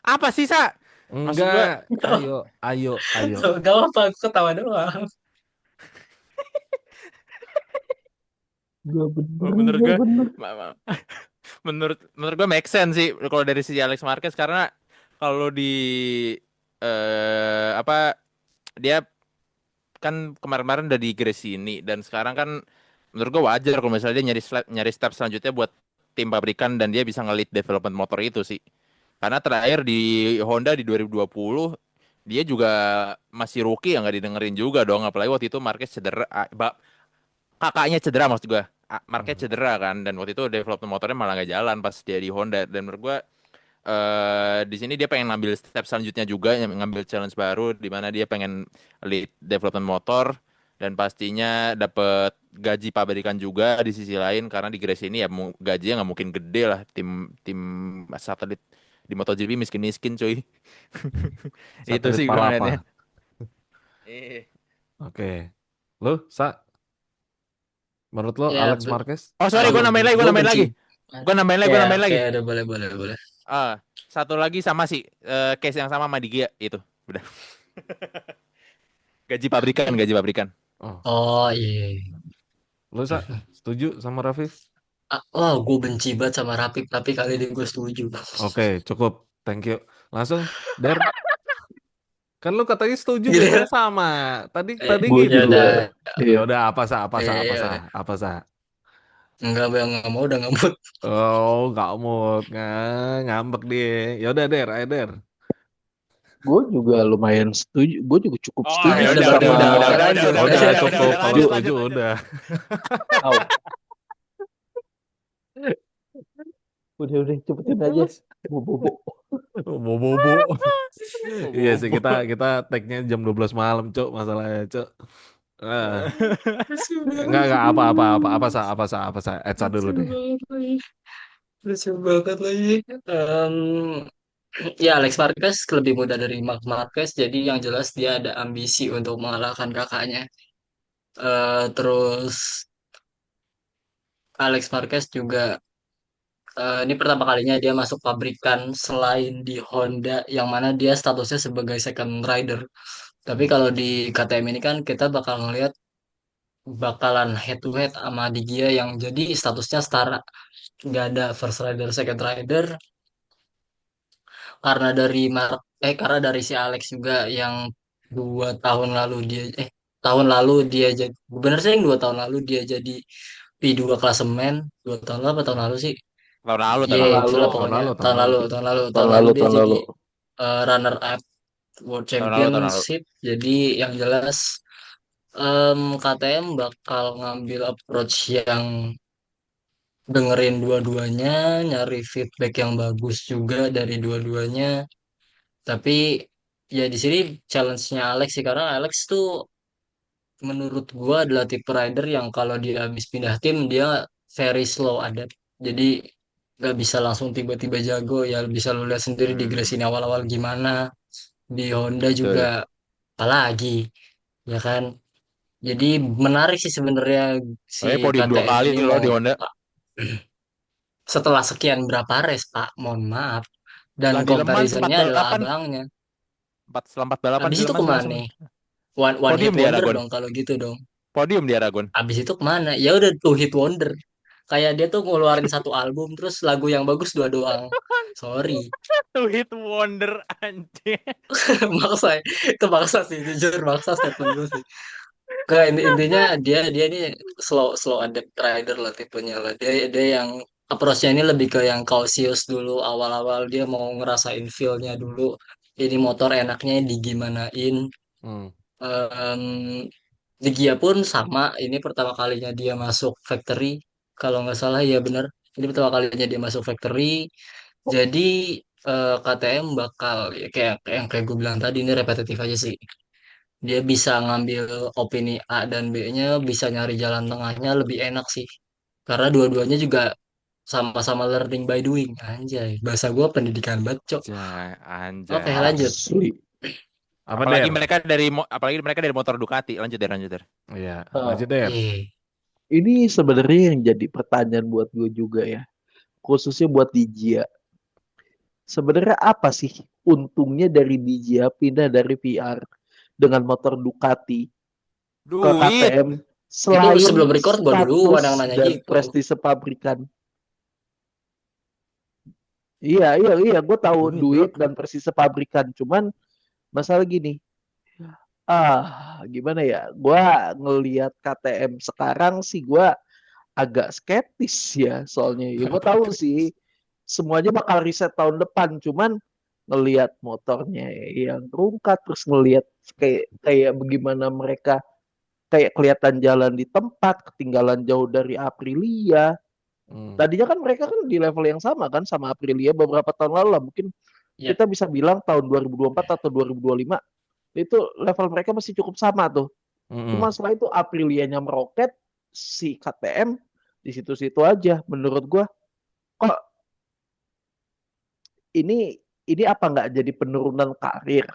apa sih sa? Maksud gue Enggak, ayo, ayo, ayo. Gak apa-apa, aku ketawa doang. Gak bener, menurut gak gue bener. menurut gue make sense sih kalau dari sisi Alex Marquez, karena kalau di apa, dia kan kemarin-kemarin udah di Gresini dan sekarang kan menurut gue wajar kalau misalnya dia nyari step selanjutnya buat tim pabrikan dan dia bisa nge-lead development motor itu sih. Karena terakhir di Honda di 2020 dia juga masih rookie, yang nggak didengerin juga dong, apalagi waktu itu Marquez cedera, kakaknya cedera maksud gue. Marquez Hmm. cedera kan, dan waktu itu development motornya malah nggak jalan pas dia di Honda, dan menurut gue di sini dia pengen ngambil step selanjutnya juga, ngambil challenge baru di mana dia pengen lead development motor dan pastinya dapat gaji pabrikan juga di sisi lain, karena di Gres ini ya gajinya nggak mungkin gede lah, tim tim satelit di MotoGP miskin-miskin cuy. Itu Satelit sih gue ngeliatnya. Palapa. Eh. Oke. Lu, menurut lo Ya, Alex Marquez Oh sorry, aman? kalau gue gue nambahin benci. lagi. Gue nambahin lagi, gue Ya, nambahin oke, lagi. ada boleh, boleh, boleh. Satu lagi sama sih, case yang sama sama Digia itu. Udah. Gaji pabrikan. Oh, Oh iya. lu setuju sama Rafif? Oh, gue benci banget sama Rapip, tapi kali ini gue setuju. Oke, cukup. Thank you. Langsung, Der. Kan lu katanya setuju Gitu biasanya ya. sama. Tadi tadi Gue gitu. Ya juga, udah, Ya iya. udah apa sah apa sah apa ya sah udah. apa sah. Enggak, nggak mau, udah nggak mau. Oh, nggak mood, ngambek dia. Ya udah Der, ayo Der. Gue juga lumayan setuju. Gue juga cukup Oh setuju Ya sih udah, sama. lanjut, Udah lanjut, cukup lanjut, kalau lanjut. setuju udah. Tahu. Udah cepetin aja. Bobo. Mau bobo. Iya sih kita Bobo. kita tag-nya jam 12 malam, Cok, masalahnya, Cok. Ah, enggak apa sah apa sah. Etsa dulu Lucu deh. banget lagi. Lucu banget lagi. Em, ya, Alex Marquez lebih muda dari Marc Marquez, jadi yang jelas dia ada ambisi untuk mengalahkan kakaknya. Terus Alex Marquez juga ini pertama kalinya dia masuk pabrikan selain di Honda, yang mana dia statusnya sebagai second rider. Tapi Hmm. kalau di KTM ini kan kita bakal ngelihat bakalan head to head sama di Gia yang jadi statusnya setara, nggak ada first rider second rider, karena dari si Alex juga yang 2 tahun lalu dia jadi, bener sih yang 2 tahun lalu dia jadi P2 klasemen. 2 tahun lalu apa tahun lalu sih? Iya, Tahun lalu, itulah Tahun pokoknya lalu, tahun tahun lalu. lalu, tahun lalu, tahun tahun lalu lalu, dia tahun jadi lalu. runner up World Tahun lalu. Championship. Jadi yang jelas KTM bakal ngambil approach yang dengerin dua-duanya, nyari feedback yang bagus juga dari dua-duanya. Tapi ya di sini challenge-nya Alex sih, karena Alex tuh menurut gua adalah tipe rider yang kalau dia habis pindah tim dia very slow adapt. Jadi nggak bisa langsung tiba-tiba jago, ya bisa lu lihat sendiri di Hmm, Gresini awal-awal gimana, di Honda juga betul. apalagi, ya kan. Jadi menarik sih sebenarnya si Tapi podium dua KTM kali ini loh mau di Honda. setelah sekian berapa race Pak, mohon maaf, dan Lah di Le Mans sempat comparisonnya adalah balapan, abangnya. setelah 4 balapan Habis di Le itu Mans kemana klasemen. nih? One hit Podium di wonder Aragon. dong kalau gitu dong. Podium di Aragon. Habis itu kemana? Ya udah, 2 hit wonder. Kayak dia tuh ngeluarin satu album terus lagu yang bagus dua doang. Sorry. Two hit wonder anjing. Maksa ya. Itu maksa sih, jujur maksa statement gue sih. Enggak, intinya dia dia ini slow slow adapt rider lah tipenya lah. Dia yang approach-nya ini lebih ke yang cautious dulu, awal-awal dia mau ngerasain feel-nya dulu. ini motor enaknya digimanain. Hmm. Em, Di Gia pun sama, ini pertama kalinya dia masuk factory, kalau nggak salah ya bener. Ini pertama kalinya dia masuk factory, jadi KTM bakal ya kayak yang kayak gue bilang tadi ini repetitif aja sih. Dia bisa ngambil opini A dan B-nya, bisa nyari jalan tengahnya lebih enak sih. Karena dua-duanya juga sama-sama learning by doing. Anjay, bahasa gue pendidikan banget, Cok. Oke, Anjay. lanjut. Asli. Apa Der? Apalagi mereka dari motor Ducati. Lanjut Der, lanjut Der. Iya, Eh, lanjut Der. Iya. ini sebenarnya yang jadi pertanyaan buat gue juga ya, khususnya buat Dijia. Sebenarnya apa sih untungnya dari Dijia pindah dari VR dengan motor Ducati ke Duit. KTM Itu selain sebelum record gue duluan status yang nanya dan gitu. prestise pabrikan? Iya, iya, iya, gue tahu Duit, bro. duit dan prestise pabrikan. Cuman masalah gini, gimana ya? Gue ngelihat KTM sekarang sih gue agak skeptis ya, soalnya ya gue tahu sih semuanya bakal riset tahun depan. Cuman ngelihat motornya yang rungkat, terus ngelihat kayak kayak bagaimana mereka kayak kelihatan jalan di tempat, ketinggalan jauh dari Aprilia. Hmm. Tadinya kan mereka kan di level yang sama kan sama Aprilia beberapa tahun lalu lah. Mungkin Ya, kita bisa bilang tahun 2024 atau 2025 itu level mereka masih cukup sama tuh. Cuma Mm-mm. setelah itu Aprilianya meroket, si KTM di situ-situ aja. Menurut gua kok ini ini apa nggak jadi penurunan karir?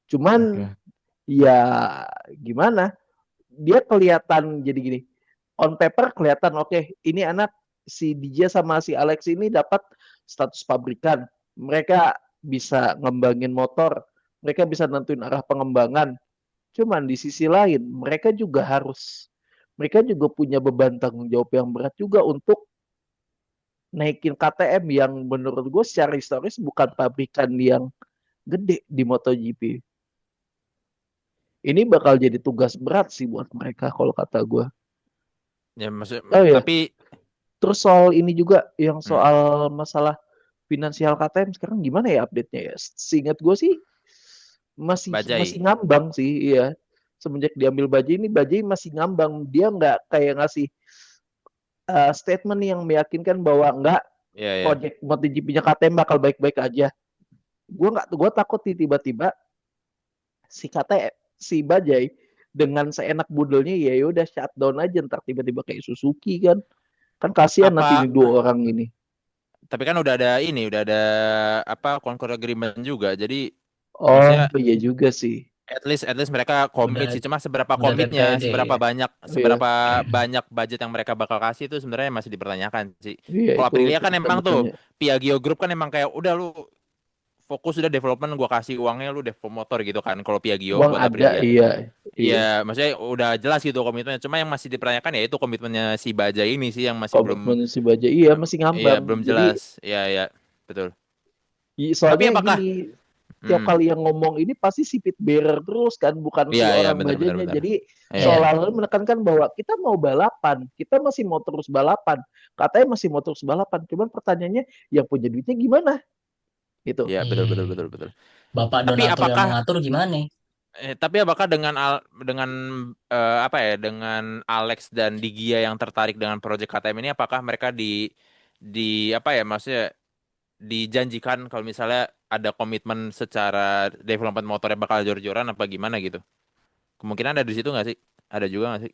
Cuman Oke. ya gimana? Dia kelihatan jadi gini. On paper kelihatan oke, ini anak si DJ sama si Alex ini dapat status pabrikan. Mereka bisa ngembangin motor, mereka bisa nentuin arah pengembangan. Cuman di sisi lain, mereka juga punya beban tanggung jawab yang berat juga untuk naikin KTM yang menurut gue secara historis bukan pabrikan yang gede di MotoGP. Ini bakal jadi tugas berat sih buat mereka kalau kata gue. Ya maksud Oh ya, tapi terus soal ini juga yang hmm, soal masalah finansial KTM sekarang gimana ya update-nya ya? Seingat gue sih masih Bajai. ngambang sih, iya. Semenjak diambil Bajaj ini Bajaj masih ngambang. Dia nggak kayak ngasih statement yang meyakinkan bahwa nggak Iya, ya. project MotoGP-nya KTM bakal baik-baik aja. Gue takut tiba-tiba si KTM si Bajaj dengan seenak budelnya ya udah shutdown aja ntar tiba-tiba kayak Suzuki kan kasihan nanti Apa ini dua orang ini. tapi kan udah ada apa Concord Agreement juga. Jadi Oh maksudnya iya juga sih. at least mereka komit udah sih. Cuma seberapa udah komitnya, TPD ya. Oh, iya, seberapa banyak budget yang mereka bakal kasih itu sebenarnya masih dipertanyakan sih. iya Kalau itu Aprilia kan tanda emang tuh tanya. Piaggio Group kan emang kayak udah lu fokus udah development gua kasih uangnya lu develop motor gitu kan kalau Piaggio Uang buat ada, Aprilia. iya, iya. Iya, maksudnya udah jelas gitu komitmennya. Cuma yang masih dipertanyakan ya itu komitmennya si Baja ini sih yang masih belum Komitmen si Baja, iya masih iya ngambang. belum Jadi jelas. Iya, iya, betul. Tapi soalnya apakah gini, tiap hmm, kali yang ngomong ini pasti si pit bearer terus kan, bukan iya, si iya, orang benar, benar, Bajanya. benar. Jadi Iya, iya. Iya. seolah-olah menekankan bahwa kita mau balapan, kita masih mau terus balapan. Katanya masih mau terus balapan, cuman pertanyaannya yang punya duitnya gimana? Gitu. Iya, betul, betul, Iya. betul, betul. Bapak Tapi donatur yang apakah mengatur gimana? tapi apakah dengan apa ya dengan Alex dan Digia yang tertarik dengan proyek KTM ini apakah mereka di apa ya maksudnya dijanjikan kalau misalnya ada komitmen secara development motornya bakal jor-joran apa gimana gitu? Kemungkinan ada di situ nggak sih? Ada juga nggak sih?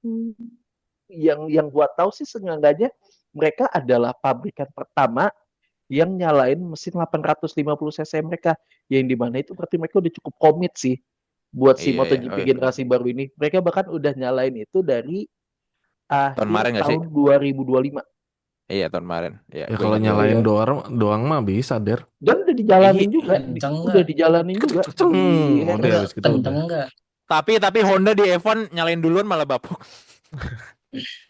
Hmm. Yang buat tahu sih seenggaknya mereka adalah pabrikan pertama yang nyalain mesin 850 cc mereka, yang dimana itu berarti mereka udah cukup komit sih buat si Iya, iya. MotoGP Oh, iya, betul. generasi baru ini. Mereka bahkan udah nyalain itu dari Tahun akhir kemarin nggak sih? tahun 2025 Iya, tahun kemarin. Iya, Ya gue kalau ingat gue. oh nyalain ya, doang doang mah bisa Der. dan udah Iya, dijalanin juga Kenceng udah nggak? dijalanin juga Ceng, di udah Enggak, habis gitu kenceng udah. nggak? tapi Honda di F1 nyalain duluan malah bapuk.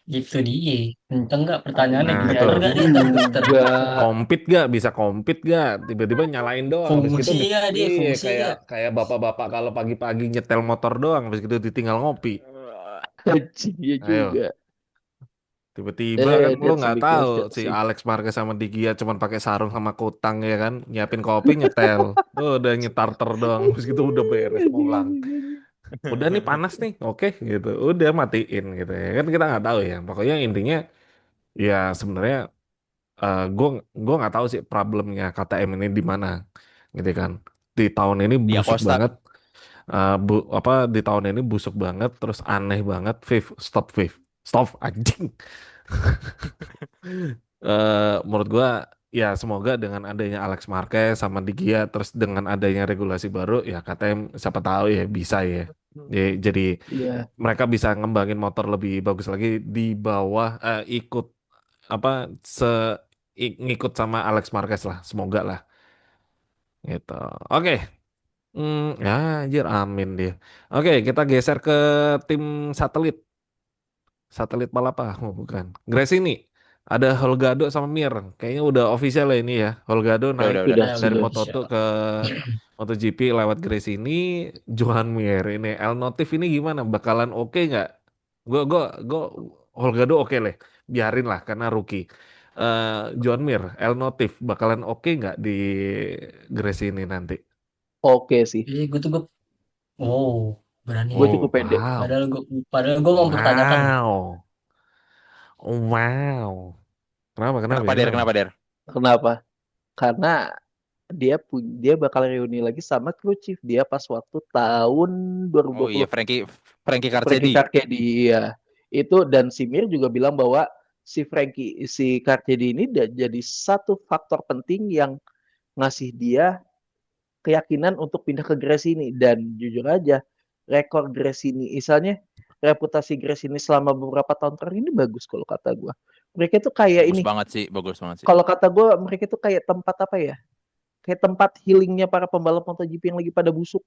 Gitu dia. Kenceng nggak? Pertanyaannya Nah giliran itu nggak dia tadi booster. juga. bisa kompet gak? Tiba-tiba nyalain doang, habis gitu Fungsi ya dia, iya fungsi kayak ya. kayak bapak-bapak kalau pagi-pagi nyetel motor doang, habis gitu ditinggal ngopi. Anjing ya Ayo, juga. Tiba-tiba kan lo That's a nggak big tahu question si sih. Alex Marquez sama Di Gia cuman pakai sarung sama kutang ya kan, nyiapin kopi nyetel, tuh udah nyetarter doang, terus gitu udah beres pulang. Udah nih panas nih, oke gitu, udah matiin gitu ya kan kita nggak tahu ya. Pokoknya intinya ya sebenarnya gue nggak tahu sih problemnya KTM ini di mana, gitu kan. Di tahun ini Di busuk Acosta. banget, apa di tahun ini busuk banget, terus aneh banget. Viv, stop anjing. Menurut gua ya semoga dengan adanya Alex Marquez sama Di Gia terus dengan adanya regulasi baru ya KTM siapa tahu ya bisa ya. Jadi Iya. mereka bisa ngembangin motor lebih bagus lagi di bawah ikut apa se ngikut sama Alex Marquez lah semoga lah gitu. Oke. Ya anjir amin dia. Oke, kita geser ke tim satelit. Satelit Palapa, oh bukan. Grace ini ada Holgado sama Mir. Kayaknya udah official ya ini ya. Holgado naik Udah. Sudah, dari Udah sudah. Moto2 official. ke MotoGP lewat Grace ini. Johan Mir ini El Notif ini gimana? Bakalan oke nggak? Gue Holgado oke lah. Biarin lah karena rookie. Johan Mir, El Notif bakalan oke nggak di Grace ini nanti? Oke sih. Gue, oh, berani Gue nih. Oh, cukup pede. wow. Padahal gue mau mempertanyakan nih. Wow. Oh, wow. Kenapa Kenapa ya? Der? Kenapa? Kenapa Der? Kenapa? Karena dia bakal reuni lagi sama kru chief dia pas waktu tahun Oh iya 2020. Frankie Frankie Carcetti. Carcetti, iya. Itu dan Simir juga bilang bahwa si Carcetti ini jadi satu faktor penting yang ngasih dia keyakinan untuk pindah ke Gresini. Dan jujur aja rekor Gresini misalnya reputasi Gresini selama beberapa tahun terakhir ini bagus kalau kata gue. Mereka tuh kayak ini, Bagus banget sih. kalau kata gue mereka tuh kayak tempat apa ya, kayak tempat healingnya para pembalap MotoGP yang lagi pada busuk.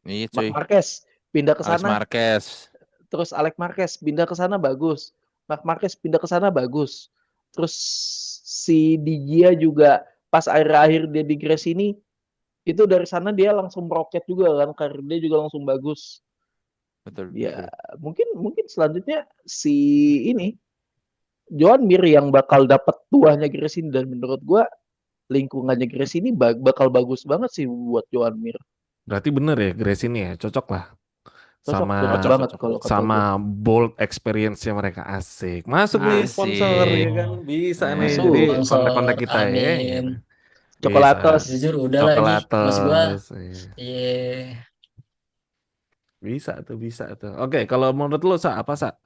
Iya Marc cuy. Marquez pindah ke Alex sana, Marquez. terus Alex Marquez pindah ke sana bagus, Marc Marquez pindah ke sana bagus, terus si Digia juga pas akhir-akhir dia di Gres ini itu dari sana dia langsung meroket juga kan, karir dia juga langsung bagus. Ya Betul. mungkin mungkin selanjutnya si ini Joan Mir yang bakal dapat tuahnya Gres ini, dan menurut gua lingkungannya Gres ini bakal bagus banget sih buat Joan Mir. Berarti bener ya Grace ini ya, cocok lah Cocok, sama cocok banget Cocok. kalau kata sama gue. bold experience-nya mereka asik. Masuk nih sponsor ya Asik. kan, bisa nih. Jadi Masuk. kontak-kontak Sponsor, kita ya, amin. gitu. Bisa. Coklatos. Jujur udah lah ini. Mas gue, Coklatos. Iya. iya. Bisa tuh. Oke, kalau menurut lo Sa, apa Sa?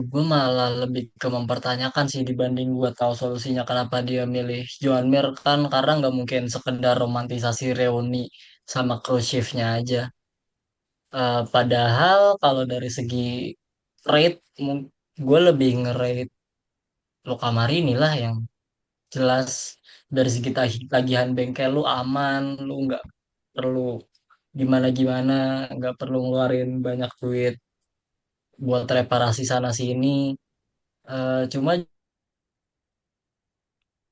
Gue malah lebih ke mempertanyakan sih dibanding gue tahu solusinya kenapa dia milih Joan Mir kan karena nggak mungkin sekedar romantisasi reuni sama cruise shift-nya aja. Padahal kalau dari segi rate, gue lebih nge-rate Luca Marini lah yang jelas dari segi tagihan bengkel lu aman, lu nggak perlu gimana-gimana, nggak perlu ngeluarin banyak duit buat reparasi sana sini. Cuma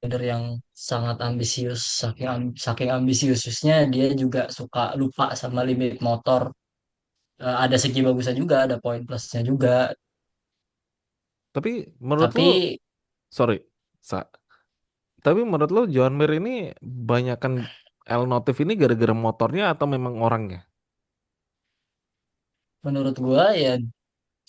leader yang sangat ambisius, saking ambisiusnya dia juga suka lupa sama limit motor. Ada segi bagusnya juga, ada poin plusnya juga. Tapi menurut lo, Tapi sorry, Sa. Tapi menurut lo John Mir ini banyakan L notif ini gara-gara motornya atau memang orangnya? menurut gua ya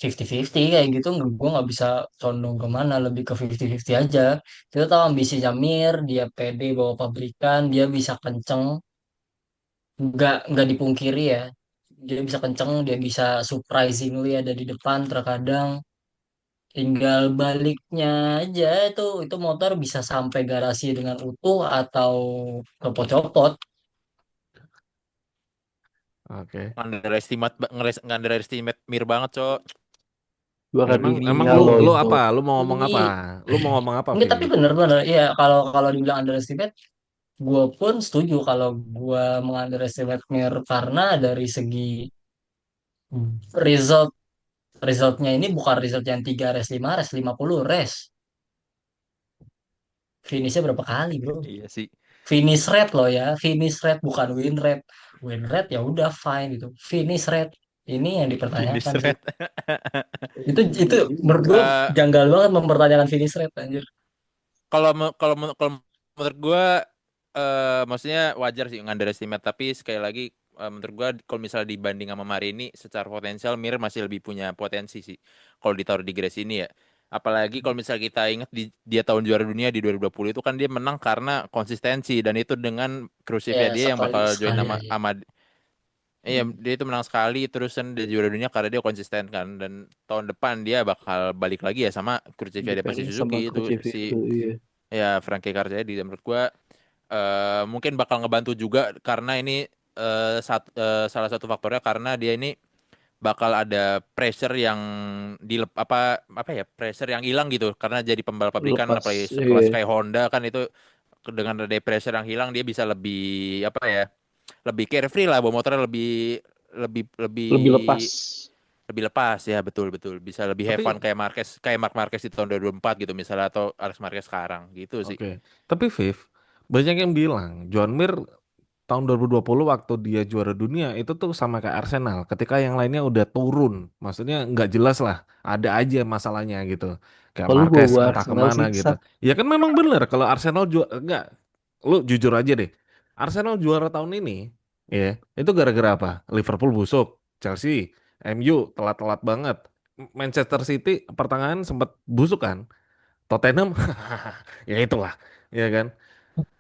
50-50 kayak gitu, gue nggak bisa condong kemana, lebih ke 50-50 aja. Kita tahu ambisi Jamir, dia pede bawa pabrikan, dia bisa kenceng, nggak dipungkiri ya, dia bisa kenceng, dia bisa surprisingly ada di depan terkadang. Tinggal baliknya aja, itu motor bisa sampai garasi dengan utuh atau copot-copot. Oke. Underestimate Mir banget, Cok. Juara Emang dunia lu loh lu itu. apa? Lu mau ngomong apa? Ini Lu mau ngomong apa, enggak, Vi? tapi bener-bener ya, kalau kalau dibilang underestimate, gue pun setuju kalau gue mengunderestimate Mir karena dari segi result resultnya ini bukan result yang 3 race 5 race 50 race. Finishnya berapa kali bro? Iya sih. Finish rate loh ya, finish rate bukan win rate. Win rate ya udah fine gitu. Finish rate. Ini yang Finish dipertanyakan sih. rate. Itu Iya juga. menurut gue Eh, janggal banget mempertanyakan finish rate anjir. kalau menurut gua maksudnya wajar sih underestimate, tapi sekali lagi menurut gua kalau misalnya dibanding sama Marini secara potensial Mir masih lebih punya potensi sih kalau ditaruh di Grace ini ya. Apalagi kalau misalnya kita ingat dia tahun juara dunia di 2020 itu kan dia menang karena konsistensi dan itu dengan Ya Crucifia dia yang sekali bakal join sekali aja. sama iya, dia itu menang sekali terus kan dia juara dunia karena dia konsisten kan, dan tahun depan dia bakal balik lagi ya sama Crucifia Di dia pasti pairing Suzuki sama itu Krucevic si itu, iya. ya Frankie Cardiadi. Dan menurut gua mungkin bakal ngebantu juga karena ini salah satu faktornya karena dia ini bakal ada pressure yang apa ya, pressure yang hilang gitu karena jadi pembalap pabrikan, Lepas, apalagi sekelas iya. kayak Honda kan itu dengan ada pressure yang hilang dia bisa lebih apa ya, lebih carefree lah bawa motornya, lebih lebih lebih Lebih lepas. lebih lepas ya, betul betul bisa lebih have fun Tapi kayak Mark Marquez di tahun 2024 gitu misalnya, atau Alex Marquez sekarang gitu sih. oke. Tapi Viv, banyak yang bilang John Mir tahun 2020 waktu dia juara dunia itu tuh sama kayak Arsenal. Ketika yang lainnya udah turun, maksudnya nggak jelas lah, ada aja masalahnya gitu. Kayak Kalau Marquez bawa entah Arsenal kemana sih, gitu. Ya kan memang bener kalau Arsenal enggak, lu jujur aja deh. Arsenal juara tahun ini, ya itu gara-gara apa? Liverpool busuk, Chelsea, MU telat-telat banget. Manchester City pertengahan sempat busuk kan? Tottenham, ya itulah, ya kan?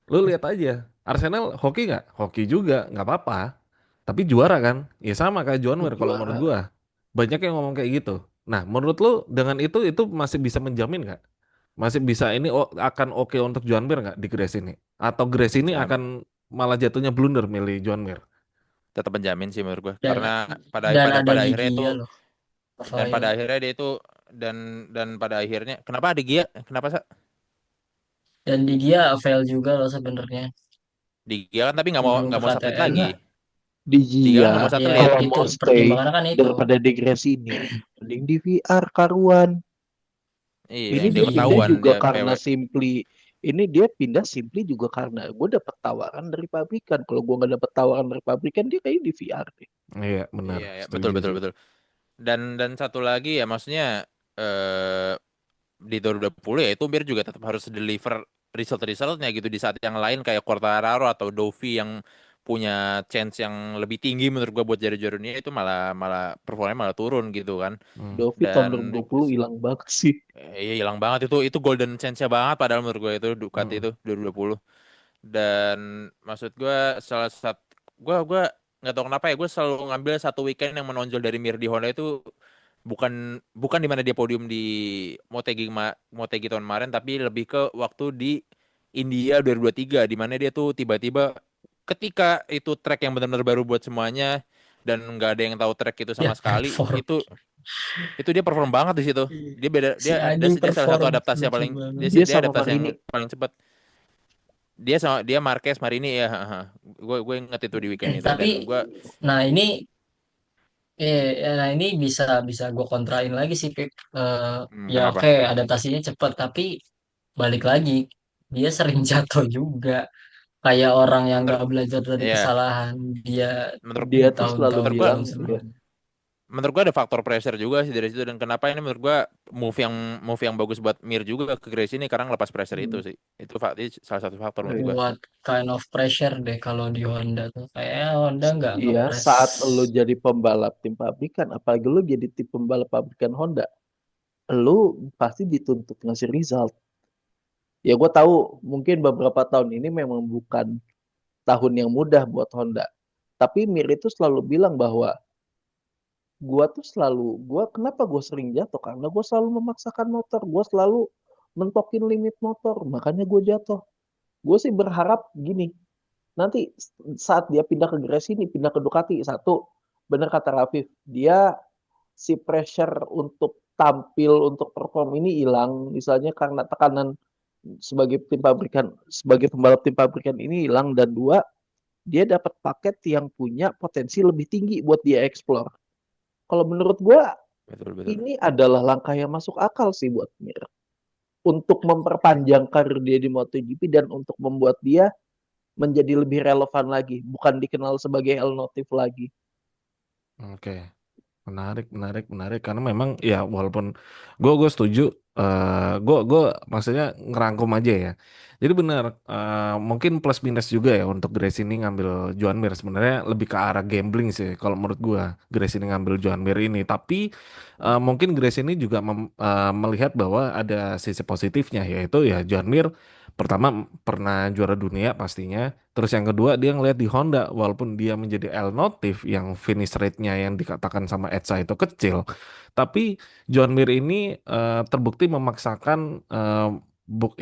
Lu lihat aja, Arsenal hoki nggak? Hoki juga, nggak apa-apa. Tapi juara kan? Ya sama kayak John Ware kalau menurut juara. gua. Banyak yang ngomong kayak gitu. Nah, menurut lu dengan itu masih bisa menjamin nggak? Masih bisa ini akan oke untuk John Ware nggak di Grace ini? Atau Grace ini Jam akan malah jatuhnya blunder milih John Ware? tetap menjamin sih menurut gue Dan karena pada dan pada ada pada di akhirnya itu, Gia loh, dan Rafael. pada akhirnya dia itu dan pada akhirnya kenapa ada Gia, kenapa Sa? Dan di Gia fail juga loh sebenarnya Di Gia kan tapi sebelum ke nggak mau satelit KTM. lagi. Enggak, di Di Gia kan Gia. nggak mau Ya satelit. Kalau itu mau stay pertimbangannya kan itu. daripada digresi ini, mending di VR karuan. Iya Ini yang dia dia pindah Iya. ketahuan juga dia PW. karena simply. Ini dia pindah simply juga karena gue dapet tawaran dari pabrikan. Kalau gue nggak dapet tawaran dari pabrikan, dia kayak di VR deh. Iya, benar. Iya ya, betul Setuju betul sih. betul. Dan satu lagi ya maksudnya eh di 2020 ya itu Mir juga tetap harus deliver result-resultnya gitu di saat yang lain kayak Quartararo atau Dovi yang punya chance yang lebih tinggi menurut gua buat jadi juara dunia itu malah malah performanya malah turun gitu kan. Hmm. Dovi tahun Dan 2020 hilang banget sih. iya hilang banget itu golden chance-nya banget padahal menurut gue itu Ducati Hmm. itu 2020. Dan maksud gue salah satu, gue nggak tahu kenapa ya gue selalu ngambil satu weekend yang menonjol dari Mir di Honda itu bukan bukan di mana dia podium di Motegi tahun kemarin, tapi lebih ke waktu di India 2023 di mana dia tuh tiba-tiba ketika itu track yang benar-benar baru buat semuanya dan nggak ada yang tahu track itu Ya sama sekali, perform. itu dia perform banget di situ. Dia beda, Si anjing dia salah satu perform adaptasi yang lucu paling banget. Dia dia sama adaptasi yang Marini. paling cepat. Dia Marquez Marini ya, gue inget itu di weekend itu dan Tapi gue nah ini nah ini bisa bisa gue kontrain lagi sih Pip. Ya kenapa? oke adaptasinya cepet tapi balik lagi dia sering jatuh juga kayak orang yang Menurut nggak belajar dari ya kesalahan dia menurut Dia tuh selalu tahun-tahun menurut gue bilang, tahun ya, sebelumnya. ada faktor pressure juga sih dari situ, dan kenapa ini menurut gue move yang bagus buat Mir juga ke Grace ini karena lepas pressure itu sih, itu salah satu faktor menurut gue. What kind of pressure deh kalau di Honda tuh kayak Honda nggak iya, ngepres. saat lo jadi pembalap tim pabrikan, apalagi lo jadi tim pembalap pabrikan Honda, lo pasti dituntut ngasih result. Ya gue tahu mungkin beberapa tahun ini memang bukan tahun yang mudah buat Honda. Tapi Mir itu selalu bilang bahwa kenapa gue sering jatuh? Karena gue selalu memaksakan motor, gue selalu mentokin limit motor, makanya gue jatuh. Gue sih berharap gini, nanti saat dia pindah ke Gresini, ini pindah ke Ducati, satu, benar kata Rafif, dia si pressure untuk tampil, untuk perform ini hilang, misalnya karena tekanan sebagai tim pabrikan, sebagai pembalap tim pabrikan ini hilang, dan dua, dia dapat paket yang punya potensi lebih tinggi buat dia explore. Kalau menurut gue, Betul betul. ini adalah langkah yang masuk akal sih buat Mir. Untuk memperpanjang karir dia di MotoGP dan untuk membuat dia menjadi lebih relevan lagi. Bukan dikenal sebagai El Notif lagi. Oke. Menarik, menarik, menarik. Karena memang ya walaupun gue setuju, gue maksudnya ngerangkum aja ya. Jadi benar, mungkin plus minus juga ya untuk Grace ini ngambil Joan Mir. Sebenarnya lebih ke arah gambling sih kalau menurut gue. Grace ini ngambil Joan Mir ini. Tapi mungkin Grace ini juga melihat bahwa ada sisi positifnya, yaitu ya Joan Mir pertama pernah juara dunia pastinya. Terus yang kedua dia ngeliat di Honda walaupun dia menjadi L notif yang finish rate-nya yang dikatakan sama Etsa itu kecil, tapi John Mir ini terbukti memaksakan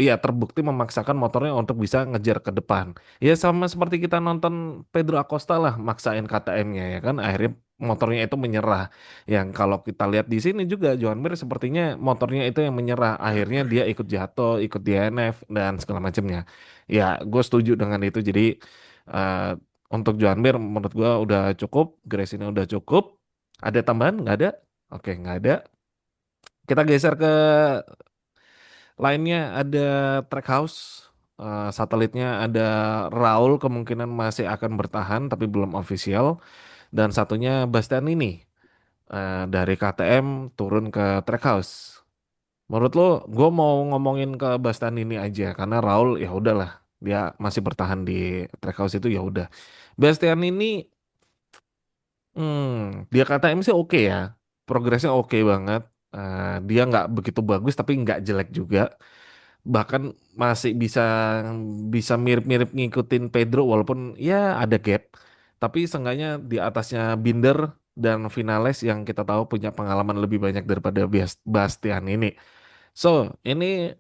iya terbukti memaksakan motornya untuk bisa ngejar ke depan. Ya sama seperti kita nonton Pedro Acosta lah maksain KTM-nya ya kan akhirnya motornya itu menyerah. Yang kalau kita lihat di sini juga John Mir sepertinya motornya itu yang menyerah. Akhirnya dia ikut jatuh, ikut DNF dan segala macamnya. Ya, gue setuju dengan itu. Jadi eh, untuk John Mir menurut gue udah cukup, Grace ini udah cukup. Ada tambahan? Nggak ada? Oke, nggak ada. Kita geser ke lainnya ada Trackhouse. Satelitnya ada Raul kemungkinan masih akan bertahan tapi belum official. Dan satunya Bastian ini dari KTM turun ke Trackhouse. Menurut lo, gue mau ngomongin ke Bastan ini aja karena Raul ya udahlah dia masih bertahan di Trackhouse itu ya udah. Bastian ini, dia KTM sih oke ya, progresnya oke banget. Dia nggak begitu bagus tapi nggak jelek juga. Bahkan masih bisa bisa mirip-mirip ngikutin Pedro walaupun ya ada gap. Tapi seenggaknya di atasnya Binder dan Vinales yang kita tahu punya pengalaman lebih banyak daripada Bastian ini. So, ini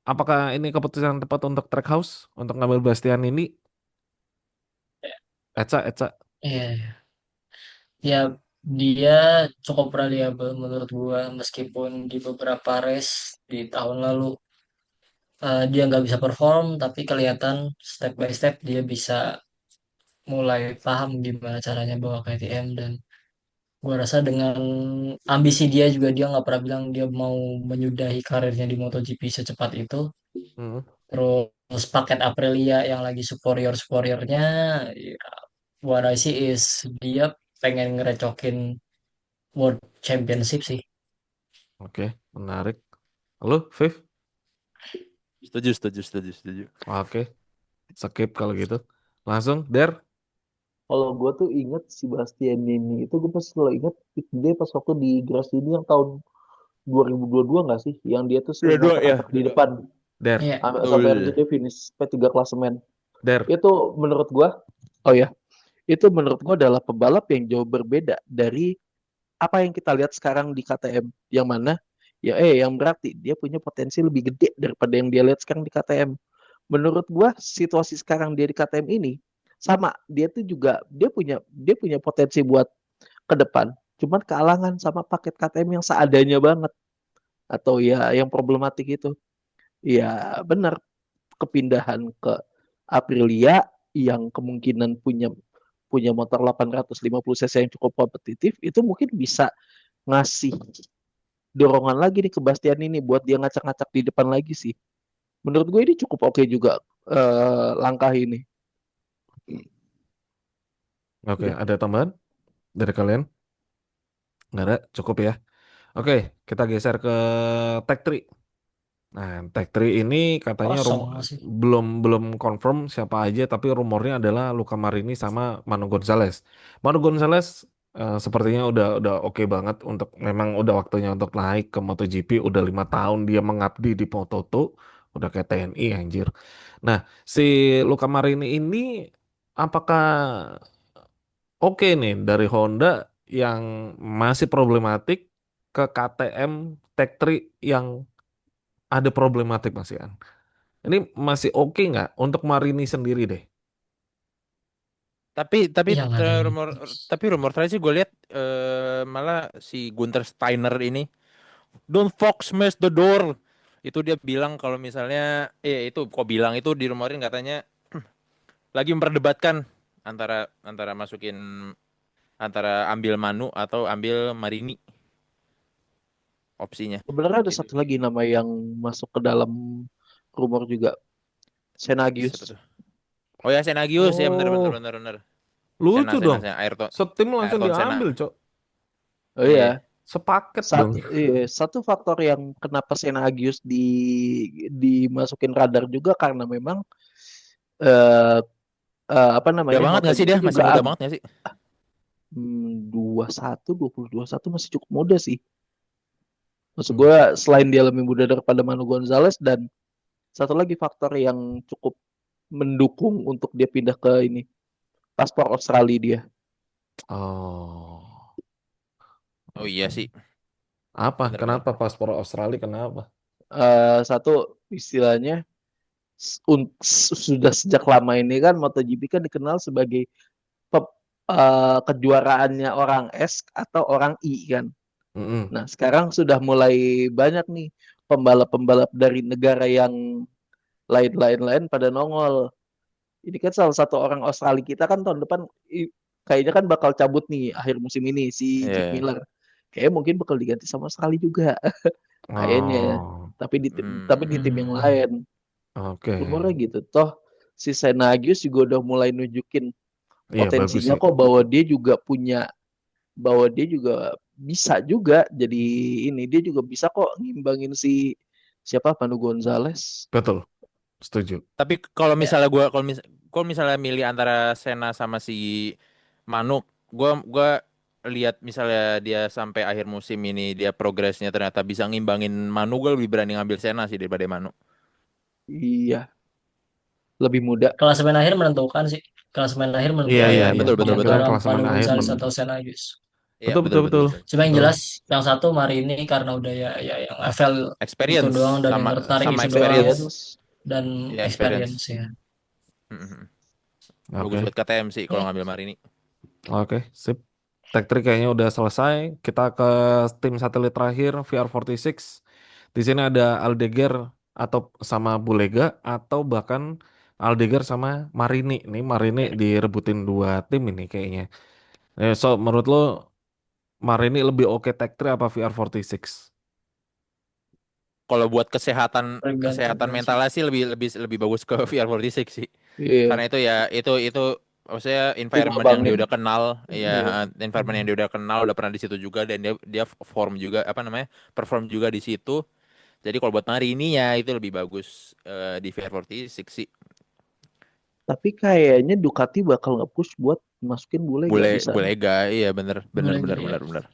apakah ini keputusan tepat untuk Trackhouse untuk ngambil Bastian ini? Eca. Iya, ya dia cukup reliable menurut gua meskipun di beberapa race di tahun lalu dia nggak bisa perform, tapi kelihatan step by step dia bisa mulai paham gimana caranya bawa KTM. Dan gua rasa dengan ambisi dia juga, dia nggak pernah bilang dia mau menyudahi karirnya di MotoGP secepat itu. Hmm, Terus paket Aprilia yang lagi superiornya, ya, what I see is dia pengen ngerecokin World Championship sih. oke, menarik. Lalu, Viv? Setuju, setuju, setuju, setuju. Oke, skip kalau gitu. Langsung, Der? Kalau gue tuh inget si Bastian ini, itu gue pas selalu inget dia pas waktu di Gras ini yang tahun 2022 nggak sih? Yang dia tuh sering Dua-dua ya, ngacak-ngacak di dua-dua. depan. Der, Iya, Sampai Betul. akhirnya dia finish P3 klasemen. Der. Itu menurut gue, oh ya, itu menurut gue adalah pembalap yang jauh berbeda dari apa yang kita lihat sekarang di KTM. Yang mana, ya yang berarti dia punya potensi lebih gede daripada yang dia lihat sekarang di KTM. Menurut gue situasi sekarang dia di KTM ini sama, dia tuh juga dia punya potensi buat ke depan. Cuman kealangan sama paket KTM yang seadanya banget atau ya yang problematik itu. Ya benar, kepindahan ke Aprilia yang kemungkinan punya punya motor 850 cc yang cukup kompetitif itu mungkin bisa ngasih dorongan lagi nih ke Bastian ini buat dia ngacak-ngacak di depan lagi sih. Menurut gue ini cukup oke juga langkah ini. Oke, Udah. ada tambahan dari kalian? Nggak ada, cukup ya. Oke, kita geser ke Tech 3. Nah, Tech 3 ini katanya kosong sih. belum belum confirm siapa aja, tapi rumornya adalah Luca Marini sama Manu Gonzalez. Manu Gonzalez sepertinya udah oke banget untuk memang udah waktunya untuk naik ke MotoGP. Udah 5 tahun dia mengabdi di Moto2, udah kayak TNI anjir. Nah, si Luca Marini ini apakah oke nih dari Honda yang masih problematik ke KTM Tech 3 yang ada problematik Mas Ian? Ini masih oke nggak untuk Marini sendiri deh? Tapi Yang ada ini. rumor terakhir sih gue lihat malah si Gunther Steiner ini don't fox smash the door. Itu dia bilang kalau misalnya itu kok bilang itu dirumorin katanya lagi memperdebatkan antara antara masukin antara ambil Manu atau ambil Marini opsinya. Sebenarnya ada Itu satu lagi nama yang masuk ke dalam rumor juga, siapa Senagius. tuh? Oh ya Senagius ya benar benar Oh, benar benar. Sena lucu Sena dong. Sena Ayrton Setim langsung Ayrton Senna. diambil, Cok. Oh Iya. iya, Sepaket dong. satu faktor yang kenapa Sena Agius dimasukin radar juga karena memang eh, apa Muda namanya banget nggak sih MotoGP dia? Masih juga 20 banget nggak sih? 21 masih cukup muda sih. Maksud Hmm. gue selain dia lebih muda daripada Manu Gonzalez dan satu lagi faktor yang cukup mendukung untuk dia pindah ke ini paspor Australia dia. Oh, Oh iya oke. sih, Apa? bener-bener. Kenapa paspor Australia? Kenapa? Satu istilahnya sudah sejak lama ini kan MotoGP kan dikenal sebagai kejuaraannya orang S atau orang I kan. Mm-mm. Nah, sekarang sudah mulai banyak nih pembalap-pembalap dari negara yang lain-lain pada nongol. Ini kan salah satu orang Australia kita kan tahun depan kayaknya kan bakal cabut nih akhir musim ini si Jack Iya. Miller. Kayaknya mungkin bakal diganti sama Australia juga kayaknya. Oh, Tapi di tim yang Hmm. lain. oke. Rumornya gitu. Toh si Senagius juga udah mulai nunjukin Iya, bagus potensinya sih. kok bahwa dia juga bisa juga jadi ini dia juga bisa kok ngimbangin si siapa Manu Gonzalez. Betul, setuju. Tapi kalau Ya, misalnya kalau misalnya milih antara Sena sama si Manu, gua lihat misalnya dia sampai akhir musim ini dia progresnya ternyata bisa ngimbangin Manu, gue lebih berani ngambil Sena sih daripada Manu. Iya, lebih muda. klasemen akhir menentukan sih. Klasemen akhir Iya, menentukan iya, Iya, iya. betul di betul betul. Kemungkinan antara klasemen Manu akhir Gonzalez atau Senayus. Iya, betul, betul betul, betul betul, betul. Cuma yang betul. jelas yang satu Marini karena udah ya yang FL itu doang Experience dan yang sama tertarik sama itu doang experience. Experience. dan Iya, experience. experience ya. Mhm. Bagus Oke, buat KTM sih kalau Ya, ngambil Marini. oke, sip. Tech Trick kayaknya udah selesai. Kita ke tim satelit terakhir, VR46. Di sini ada Aldeguer atau sama Bulega atau bahkan Aldeguer sama Marini. Nih Marini direbutin dua tim ini kayaknya. So menurut lo Marini lebih oke Tech Trick apa VR46? Kalau buat kesehatan kesehatan tergantung sih. mentalnya sih lebih lebih lebih bagus ke VR46 sih. Iya, Karena itu ya itu maksudnya itu environment yang dia ngabangin. udah kenal, ya Iya. environment yang dia udah kenal, udah pernah di situ juga dan dia dia form juga apa namanya? Perform juga di situ. Jadi kalau buat hari ini ya itu lebih bagus di VR46 sih. Tapi kayaknya Ducati bakal nge-push buat masukin bule gak Boleh di sana. boleh gak? Iya bener bener Boleh bener gak ya? bener bener.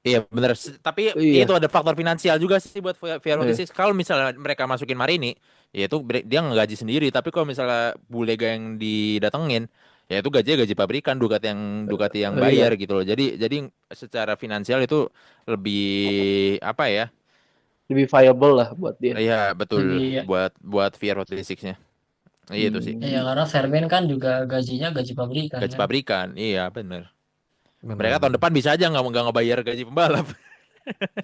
Iya bener. Tapi itu Iya, ada faktor finansial juga sih buat iya. VR46. Kalau misalnya mereka masukin Marini, ya itu dia ngegaji sendiri. Tapi kalau misalnya Bulega yang didatengin, ya itu gajinya gaji pabrikan, Ducati yang bayar Iya, gitu loh. Jadi secara finansial itu lebih apa ya? lebih viable lah buat dia. Iya betul Lebih ya, buat VR46-nya. Iya itu sih. ya Hmm. karena Vermin kan juga gajinya gaji pabrikan Gaji kan. pabrikan. Iya bener. Mereka tahun Benar-benar. depan bisa aja nggak ngebayar gaji pembalap.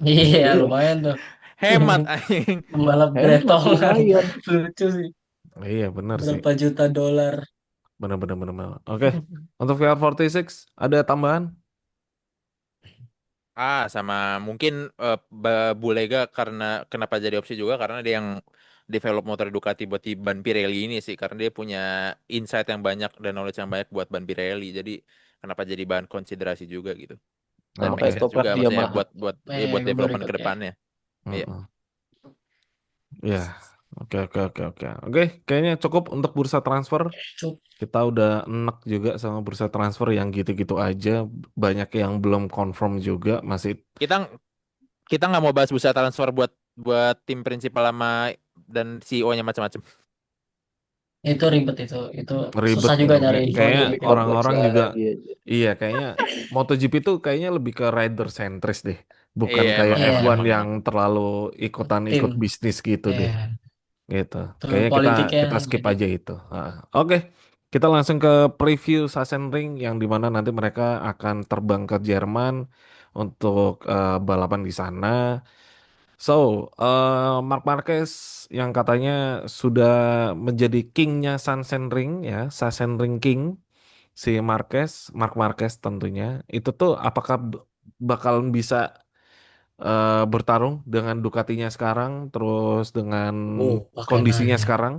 Iya Iya, lumayan tuh. Hemat anjing. Pembalap hemat gretongan lumayan. lucu sih. Iya benar sih. Berapa juta dolar. Benar-benar benar. Oke. Untuk VR46 ada tambahan? Sama mungkin Bulega karena kenapa jadi opsi juga karena dia yang develop motor Ducati buat di ban Pirelli ini sih karena dia punya insight yang banyak dan knowledge yang banyak buat ban Pirelli. Jadi kenapa jadi bahan konsiderasi juga gitu. Dan make Oke. Kayak sense toprak juga di maksudnya Yamaha. buat Gue baru development ikut ke ya. depannya. Iya. Mm-mm. Ya, oke, oke, oke, oke. Oke, kayaknya cukup untuk bursa transfer. Cuk. Kita udah enak juga sama bursa transfer yang gitu-gitu aja. Banyak yang belum confirm juga, masih Kita kita nggak mau bahas bursa transfer buat buat tim prinsipal sama dan CEO-nya macam-macam. Itu ribet itu. Itu ribet susah juga tuh. nyari Kayaknya infonya. Lebih kompleks orang-orang juga, lagi aja. iya, kayaknya MotoGP tuh kayaknya lebih ke rider sentris deh. Bukan Iya kayak emang emang Iya, F1 emang yang emang. terlalu ikutan-ikut tim. bisnis gitu deh. Iya. Gitu. Tuh Kayaknya kita politiknya kita skip beda. aja itu. Oke, kita langsung ke preview Sachsenring yang dimana nanti mereka akan terbang ke Jerman untuk balapan di sana. So, Mark Marquez yang katanya sudah menjadi kingnya Sachsenring ya, Sachsenring King si Mark Marquez tentunya. Itu tuh apakah bakal bisa bertarung dengan Ducatinya sekarang, terus dengan Pakai kondisinya nanya. sekarang.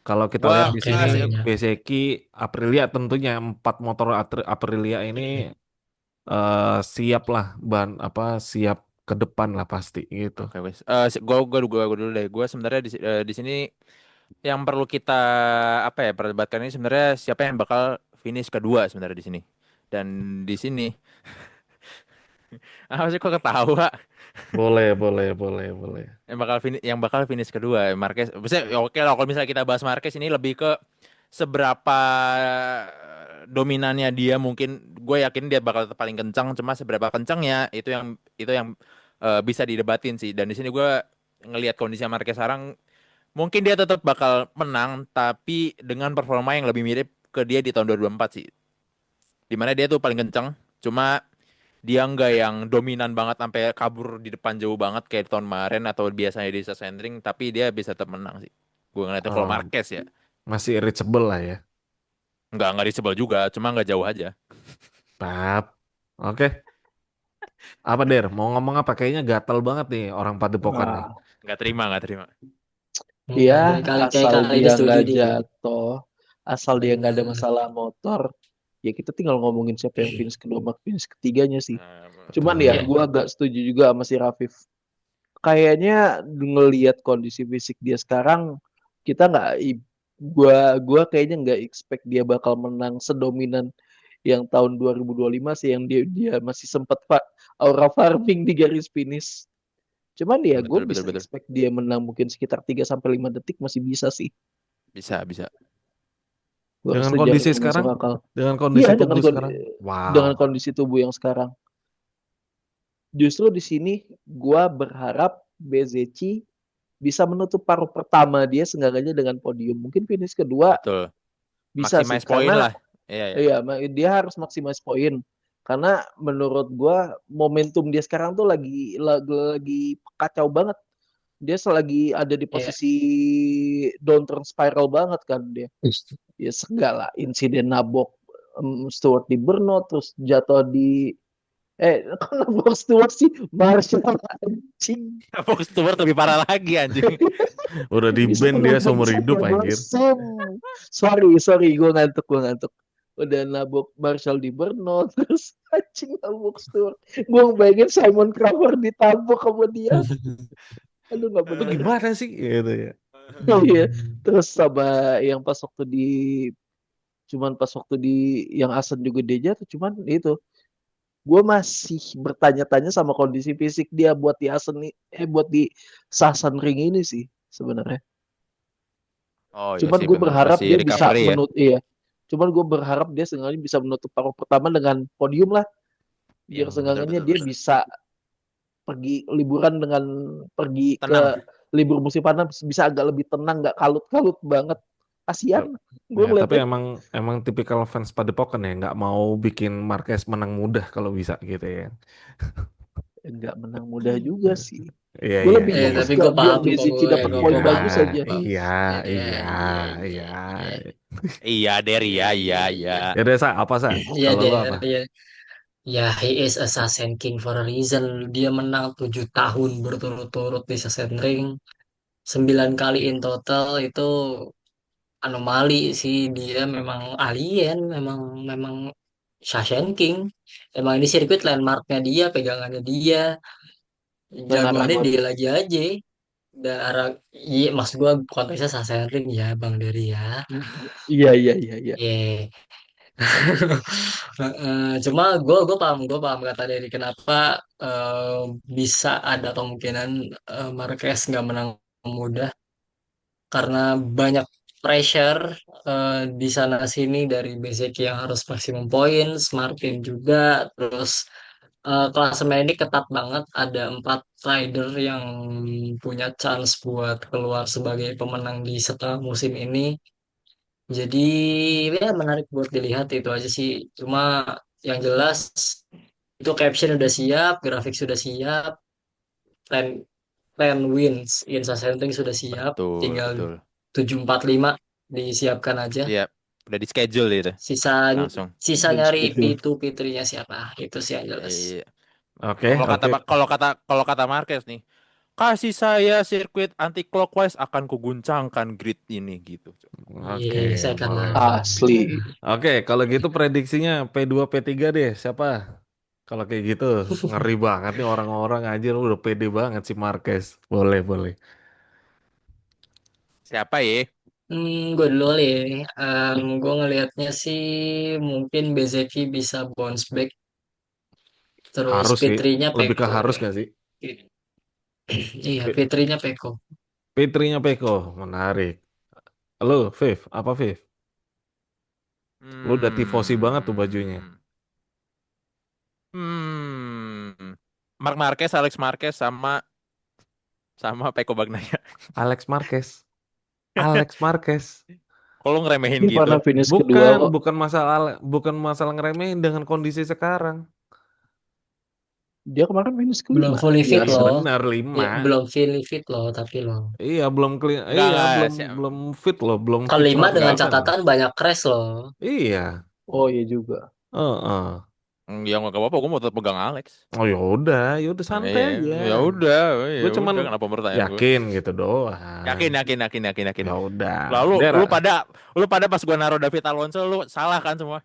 Kalau kita lihat Gua di Pakai sini, nggak sih nanya. Bezzecchi, Aprilia tentunya empat motor Aprilia ini siap lah siap ke depan lah pasti gitu. Oke, wes. Gua dulu deh. Gua sebenarnya di sini yang perlu kita perdebatkan ini sebenarnya siapa yang bakal finish kedua sebenarnya di sini. Dan di sini apa sih kok ketawa? Boleh, boleh, boleh, boleh. Yang bakal finish kedua Marquez. Maksudnya ya oke lah kalau misalnya kita bahas Marquez ini lebih ke seberapa dominannya dia, mungkin gue yakin dia bakal paling kencang, cuma seberapa kencangnya itu yang bisa didebatin sih. Dan di sini gue ngelihat kondisi Marquez sekarang, mungkin dia tetap bakal menang tapi dengan performa yang lebih mirip ke dia di tahun 2024 sih. Dimana dia tuh paling kencang, cuma dia nggak yang dominan banget sampai kabur di depan jauh banget kayak tahun kemarin atau biasanya di centering, tapi dia bisa tetap menang sih. Gue ngeliatnya kalau Eh, Marquez ya, Masih reachable lah ya. nggak disebel juga, cuma nggak jauh aja. Tap. Oke. Apa Der? Mau ngomong apa? Kayaknya gatel banget nih orang Padepokan nih. Nah, Nggak terima. ya Kayak asal kali dia itu setuju nggak deh. jatuh, asal dia nggak ada Bener. masalah motor, ya kita tinggal ngomongin siapa yang finish kedua sama finish ketiganya sih. Cuman ya Betul. Ya, gue agak setuju juga sama si Rafif. Kayaknya ngelihat kondisi fisik dia sekarang, kita nggak, gua kayaknya nggak expect dia bakal menang sedominan yang tahun 2025 sih, yang dia masih sempat aura farming di garis finish. Cuman ya gue Betul, betul, bisa betul. expect dia menang mungkin sekitar 3 sampai 5 detik masih bisa sih. Bisa. Gue Dengan rasa jalan kondisi yang masuk sekarang, akal. dengan kondisi Iya, tubuh sekarang, dengan wow. kondisi tubuh yang sekarang. Justru di sini gue berharap Bezechi bisa menutup paruh pertama dia seenggaknya dengan podium. Mungkin finish kedua Betul. bisa sih, Maximize poin karena lah. Iya, ya. iya dia harus maksimal poin. Karena menurut gue momentum dia sekarang tuh lagi kacau banget. Dia selagi ada di ya, posisi downturn spiral banget kan dia. Ya segala insiden nabok Stewart di burnout, terus jatuh di kok nabok Stewart sih, Marshall anjing. Fox Stewart lebih parah lagi anjing. Udah di Bisa ban kena dia ban seumur hidup satu anjir. musim. Sorry, gue ngantuk. Udah nabok Marshall di burnout, terus anjing nabok Stewart. Gue bayangin Simon Crawford ditabok sama dia. Aduh, nggak Lu bener. gimana sih gitu ya. Iya. Terus sama yang pas waktu di yang Asen juga dia jatuh, cuman itu gue masih bertanya-tanya sama kondisi fisik dia buat di Asen nih, buat di Sasan Ring ini sih sebenarnya. Oh iya Cuman sih gue bener, berharap masih dia bisa recovery ya. iya. Cuman gue berharap dia seenggaknya bisa menutup paruh pertama dengan podium lah, Iya, biar betul seenggaknya betul dia betul. bisa pergi ke Tenang. libur musim panas bisa agak lebih tenang, nggak kalut-kalut banget. Kasihan gue Ya, tapi ngeliatnya. emang emang tipikal fans Padepokan ya, nggak mau bikin Marquez menang mudah kalau bisa gitu ya. Nggak menang mudah juga sih. Iya, Gue iya, lebih iya. fokus tapi ke gue biar paham kok, Bezici dapat gue Iya, poin paham bagus kok, aja. Bang. iya, Iya, iya, iya, iya. iya, iya, Iya, Der, iya. Ya udah, Sa, apa Sa? iya, Kalau lu Der, apa? iya. Ya, he is Assassin King for a reason. Dia menang 7 tahun berturut-turut di Assassin Ring. 9 kali in total itu anomali sih. Dia memang alien, memang memang Assassin King. Emang ini sirkuit landmarknya dia, pegangannya dia, jagoannya Benar-benar. dia lagi aja. Dan arah, iya, maksud gua konteksnya Assassin Ring ya, Bang Dery ya. Iya. Iya. Cuma gue paham kata dari kenapa bisa ada kemungkinan Marquez nggak menang mudah karena banyak pressure di sana sini dari basic yang harus maksimum points, Martin juga, terus klasemen ini ketat banget, ada 4 rider yang punya chance buat keluar sebagai pemenang di setengah musim ini. Jadi ya menarik buat dilihat itu aja sih. Cuma yang jelas itu caption udah siap, grafik sudah siap, plan plan wins in setting sudah siap, tinggal Betul. 745 disiapkan aja. Iya, udah di schedule itu Sisa langsung. sisa Udah nyari schedule. P2 P3-nya siapa? Itu sih yang jelas. Iya. Oke, Kalau kata oke, kalau kata Marquez nih, kasih saya sirkuit anti clockwise akan kuguncangkan grid ini gitu. Iya, oke, saya karena boleh. Asli. Oke, kalau gitu prediksinya P2, P3 deh. Siapa? Kalau kayak gitu ngeri banget nih orang-orang anjir udah pede banget si Marquez. Boleh, boleh. Siapa ya? Gue dulu kali ya. Gue ngelihatnya sih mungkin Bezeki bisa bounce back. Terus Harus sih. Fitrinya Lebih ke Peko harus ya. gak sih? Iya, Fi- Fitrinya Peko. Fitrinya Peko, menarik. Lo, Viv, apa Viv? Lu udah tifosi banget tuh bajunya. Hmm. Hmm. Mark Marquez, Alex Marquez sama sama Peko Bagnaia. Alex Marquez. Alex Marquez. Kalau ngeremehin Dia gitu. pernah finish kedua Bukan, kok. bukan masalah ngeremehin dengan kondisi sekarang. Dia kemarin finish Belum kelima. fully fit Iya Biasa. loh. benar Ya, 5. belum fully fit loh, tapi loh. Iya belum clean. Enggak Iya enggak. belum fit loh, belum fit Kelima dengan 100% loh. catatan banyak crash loh. Iya. Oh iya juga. Heeh. Ya nggak apa-apa, gue mau tetap pegang Alex. Oh ya udah santai Iya, aja. ya Gue cuman udah kenapa pertanyaan gue? yakin gitu doang. Yakin. Ya udah. Lalu Der, lu pada pas gua naruh David Alonso lu salah kan semua.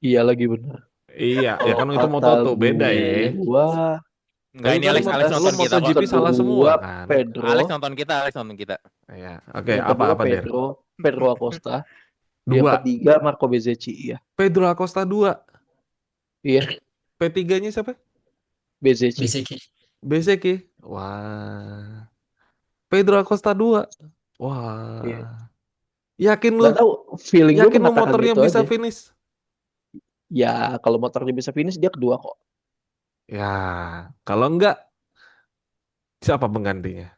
Iya lagi benar. iya, ya Kalau kan itu kata Moto2 beda ya. gua, Enggak, Tapi ini kan Alex lu nonton kita kok. MotoGP salah semua kedua kan. Alex Pedro, nonton kita, Alex nonton kita. Iya, oke, yang kedua apa Der? Pedro Acosta, yang Dua. ketiga Marco Bezzecchi, iya. Pedro Acosta 2. Iya, P3-nya siapa? Bezzecchi. Bezeki. Bezeki. Wah. Pedro Acosta 2. Iya. Wah. Yakin lu? Gak tahu, feeling gue Yakin lu mengatakan motornya gitu bisa aja. finish? Ya, kalau motornya bisa finish dia kedua kok. Ya, kalau enggak siapa penggantinya?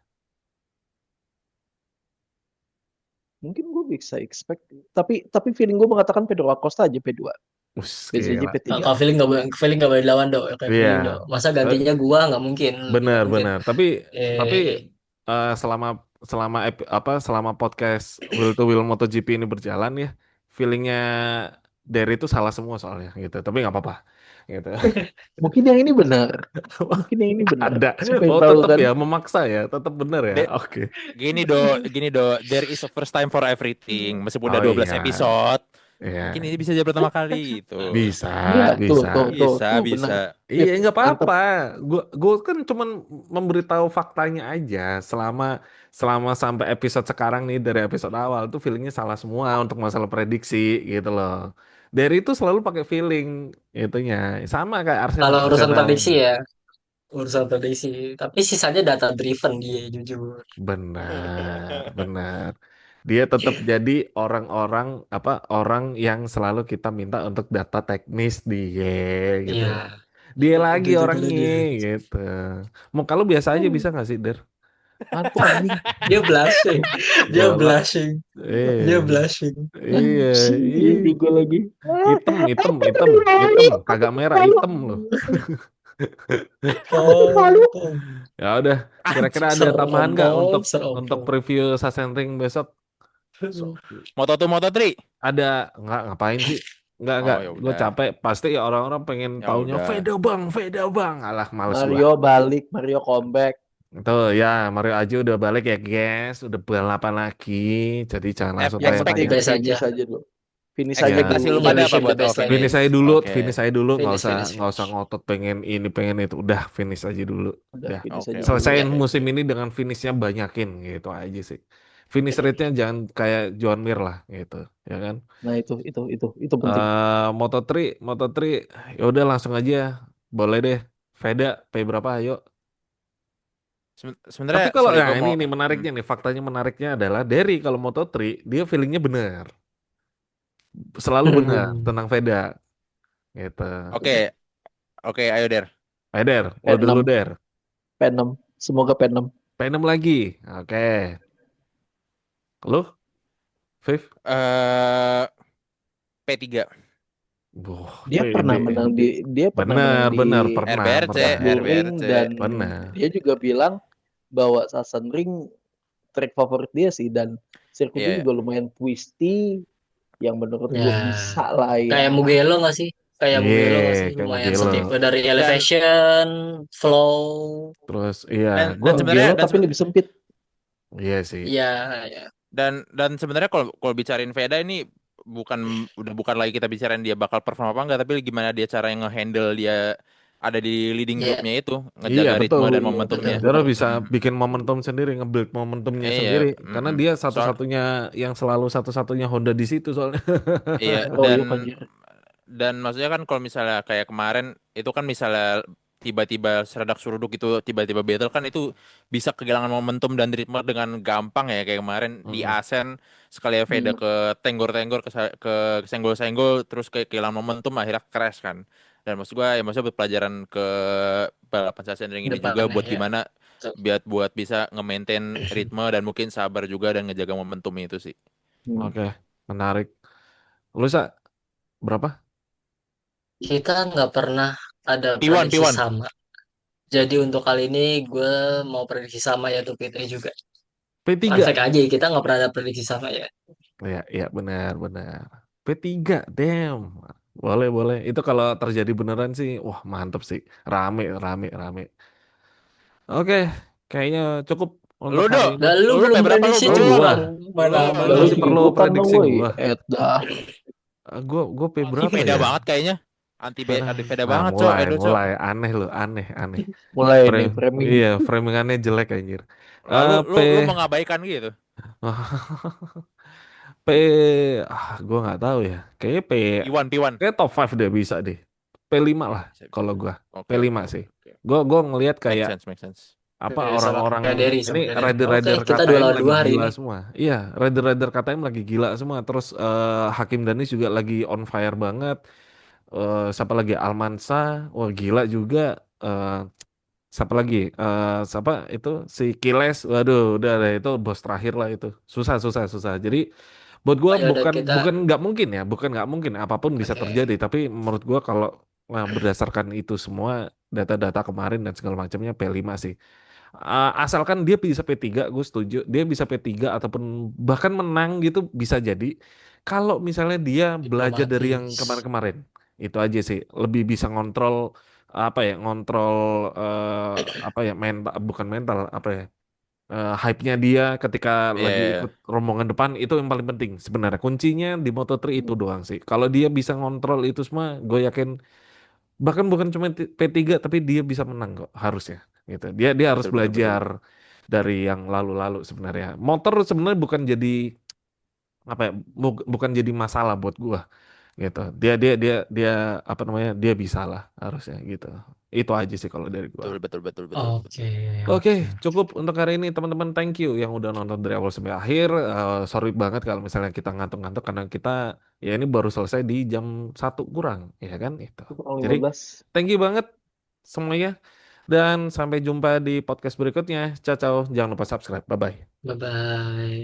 Mungkin gue bisa expect, tapi feeling gue mengatakan Pedro Acosta aja P2, Bezzecchi Gila. P3. Kalau feeling gak boleh dilawan dong, kayak Iya. feeling dong. Masa gantinya gua nggak mungkin, nggak mungkin. Benar. Tapi Eh, selama selama podcast Will to Will MotoGP ini berjalan ya, feelingnya dari itu salah semua soalnya gitu. Tapi nggak apa-apa gitu. Mungkin yang ini benar. Mungkin yang ini benar. Ada. Supaya Oh, tahu tetap kan. ya memaksa ya, tetap benar ya. De- Oke. gini do, there is a first time for everything. Meskipun udah Oh 12 iya. episode, mungkin Iya. ini bisa jadi pertama kali gitu. Bisa, Iya, bisa. Bisa. benar. Iya, nggak Mantap. apa-apa. Gue kan cuman memberitahu faktanya aja. Selama selama sampai episode sekarang nih dari episode awal tuh feelingnya salah semua untuk masalah prediksi gitu loh. Dari itu selalu pakai feeling itunya. Sama kayak kalau urusan Arsenal. prediksi ya, urusan prediksi. Tapi sisanya data driven dia jujur. Benar. Dia tetap jadi orang yang selalu kita minta untuk data teknis dia gitu. Iya, Dia lagi itu karena orangnya dia. gitu. Mau kalau biasa aja bisa nggak sih, Der? Ngantuk anjing. Dia blushing, dia Gua blushing, dia iya. blushing. Iya, Anjing, iya. dia juga lagi. Hitam, kagak merah, hitam loh. Oh, Ya udah, kira-kira ada tambahan nggak serompong, untuk serompong. preview Sassenring besok? So- Moto2, Moto3. ada nggak ngapain sih? Nggak. Oh ya Gue udah. capek. Pasti orang-orang pengen Ya taunya udah. Veda bang. Alah, males gua. Mario balik, Mario comeback. Itu ya Mario Aji udah balik ya guys, udah balapan lagi. Jadi jangan langsung Yang Expect penting tanya-tanya. Best aja. finish aja dulu. Finish aja Ekspektasi dulu. lu Ya, pada wish apa him the buat best lah. Finish finish? aja dulu, Oke. nggak usah Finish. ngotot pengen ini pengen itu. Udah finish aja dulu. Udah Udah. finish Oke, aja oke. dulu. Selesaiin Ya, musim ini dengan finishnya banyakin gitu aja sih. Finish rate-nya jangan kayak John Mir lah gitu, ya kan? Nah, itu penting. Moto3 ya udah langsung aja. Boleh deh. Veda P berapa ayo. Tapi Sebenarnya kalau sorry nah gue ini mau nih menariknya nih faktanya menariknya adalah Derry kalau Moto3 dia feelingnya benar. Selalu benar tentang Veda gitu. Oke, oke, ayo Der. Ayo Der, lo dulu P6, Der. P6. Semoga P6. P6 lagi. Oke. Lu, Viv? Eh P3. Wah, Dia pede. pernah menang Benar, pernah, RBRC, Red Bull Ring RBRC. dan Benar. dia juga bilang bahwa Sassenring track favorit dia sih dan sirkuitnya Iya. juga lumayan twisty yang menurut gue ya. bisa lah Kayak ya. Mugello nggak sih? Kayak Iya, Mugello nggak sih? kayak Lumayan Mugello. setipe dari Dan elevation, flow. Terus iya, dan, gua dan sebenarnya Mugello tapi lebih sempit. iya sih. Ya, ya. dan sebenarnya kalau bicarain Veda ini udah bukan lagi kita bicarain dia bakal perform apa enggak, tapi gimana dia cara yang nge-handle dia ada di leading Iya, groupnya itu, Iya ngejaga betul. ritme dan Iya betul. momentumnya. Zero bisa benar. bikin momentum sendiri, nge-build momentumnya Iya, sendiri. Karena dia soal satu-satunya yang selalu satu-satunya Honda di situ soalnya. iya Oh iya anjir. dan maksudnya kan kalau misalnya kayak kemarin itu kan misalnya tiba-tiba seredak seruduk itu tiba-tiba battle kan itu bisa kehilangan momentum dan ritme dengan gampang ya kayak kemarin di Mm-mm. Asen sekali ya Veda Hmm, ke tenggor-tenggor ke senggol-senggol terus kayak kehilangan momentum akhirnya crash kan. Dan maksud gua ya maksudnya buat pelajaran ke balapan Sachsenring ini juga depannya buat ya. gimana Betul. buat bisa nge-maintain ritme dan mungkin sabar juga dan ngejaga momentum itu sih. Hmm. Oke, menarik. Lu Sa, berapa? Kita nggak pernah ada P1 prediksi P1. sama. Jadi untuk kali ini gue mau prediksi sama ya tuh Fitri juga. Fun P3. fact aja, kita nggak pernah ada prediksi sama ya. Ya, ya benar-benar. P3, damn. Boleh, boleh. Itu kalau terjadi beneran sih, wah mantep sih. Rame, rame, rame. Oke, kayaknya cukup Lu untuk hari dok, ini. Dan lu lu belum berapa lu prediksi Oh, belum? gua. juga. Lu Mana sama lu Lu lu. masih perlu Bukan dong prediksi woi, gua. Edah. Gua P Anti berapa Veda ya? banget kayaknya. Anti Veda Nah, banget, Cok. mulai, Edo, Cok. mulai. Aneh lu, aneh, aneh. Mulai nih Frame, framing. iya, framingannya jelek anjir. Lalu P, lu mengabaikan gitu. P, gua nggak tahu ya. Kayaknya P1 P1. kayak top 5 deh bisa deh. P5 Oke, lah bisa bisa. kalau gua. Oke, P5 oke, sih. oke, oke. Gua ngelihat Make kayak sense, make sense. apa Oke, sama orang-orang kayak Derry, ini sama kayak Derry. Oke, rider-rider kita dua KTM lawan lagi dua hari gila ini. semua. Iya, rider-rider KTM lagi gila semua. Terus Hakim Danis juga lagi on fire banget. Siapa lagi Almansa, wah gila juga. Eh, siapa lagi? Siapa itu si Kiles? Waduh, udah deh itu bos terakhir lah itu. Susah, susah, susah. Jadi buat gua Oh ya udah bukan kita. bukan nggak mungkin ya, bukan nggak mungkin apapun bisa Oke. terjadi. Tapi menurut gua kalau berdasarkan itu semua data-data kemarin dan segala macamnya P5 sih. Asalkan dia bisa P3, gue setuju. Dia bisa P3 ataupun bahkan menang gitu bisa jadi. Kalau misalnya dia belajar dari yang Diplomatis. kemarin-kemarin. Itu aja sih. Lebih bisa ngontrol apa ya, ngontrol apa ya, mental bukan mental apa ya, hype-nya dia ketika Iya, lagi iya, ikut iya. rombongan depan itu yang paling penting sebenarnya. Kuncinya di Moto3 itu doang sih. Kalau dia bisa ngontrol itu semua, gue yakin bahkan bukan cuma P3 tapi dia bisa menang kok harusnya gitu. Dia harus Betul, betul, betul, belajar betul. dari yang lalu-lalu sebenarnya. Motor sebenarnya bukan jadi apa ya, bukan jadi masalah buat gua gitu. Dia apa namanya? Dia bisa lah harusnya gitu. Itu aja sih kalau dari gua. Betul, betul, betul, betul, Oke, betul. Oke, oke. cukup untuk hari ini teman-teman. Thank you yang udah nonton dari awal sampai akhir. Sorry banget kalau misalnya kita ngantuk-ngantuk karena kita ya ini baru selesai di jam 1 kurang, ya kan itu. Kurang Jadi 15. thank you banget semuanya dan sampai jumpa di podcast berikutnya. Ciao, ciao. Jangan lupa subscribe. Bye bye. Bye bye.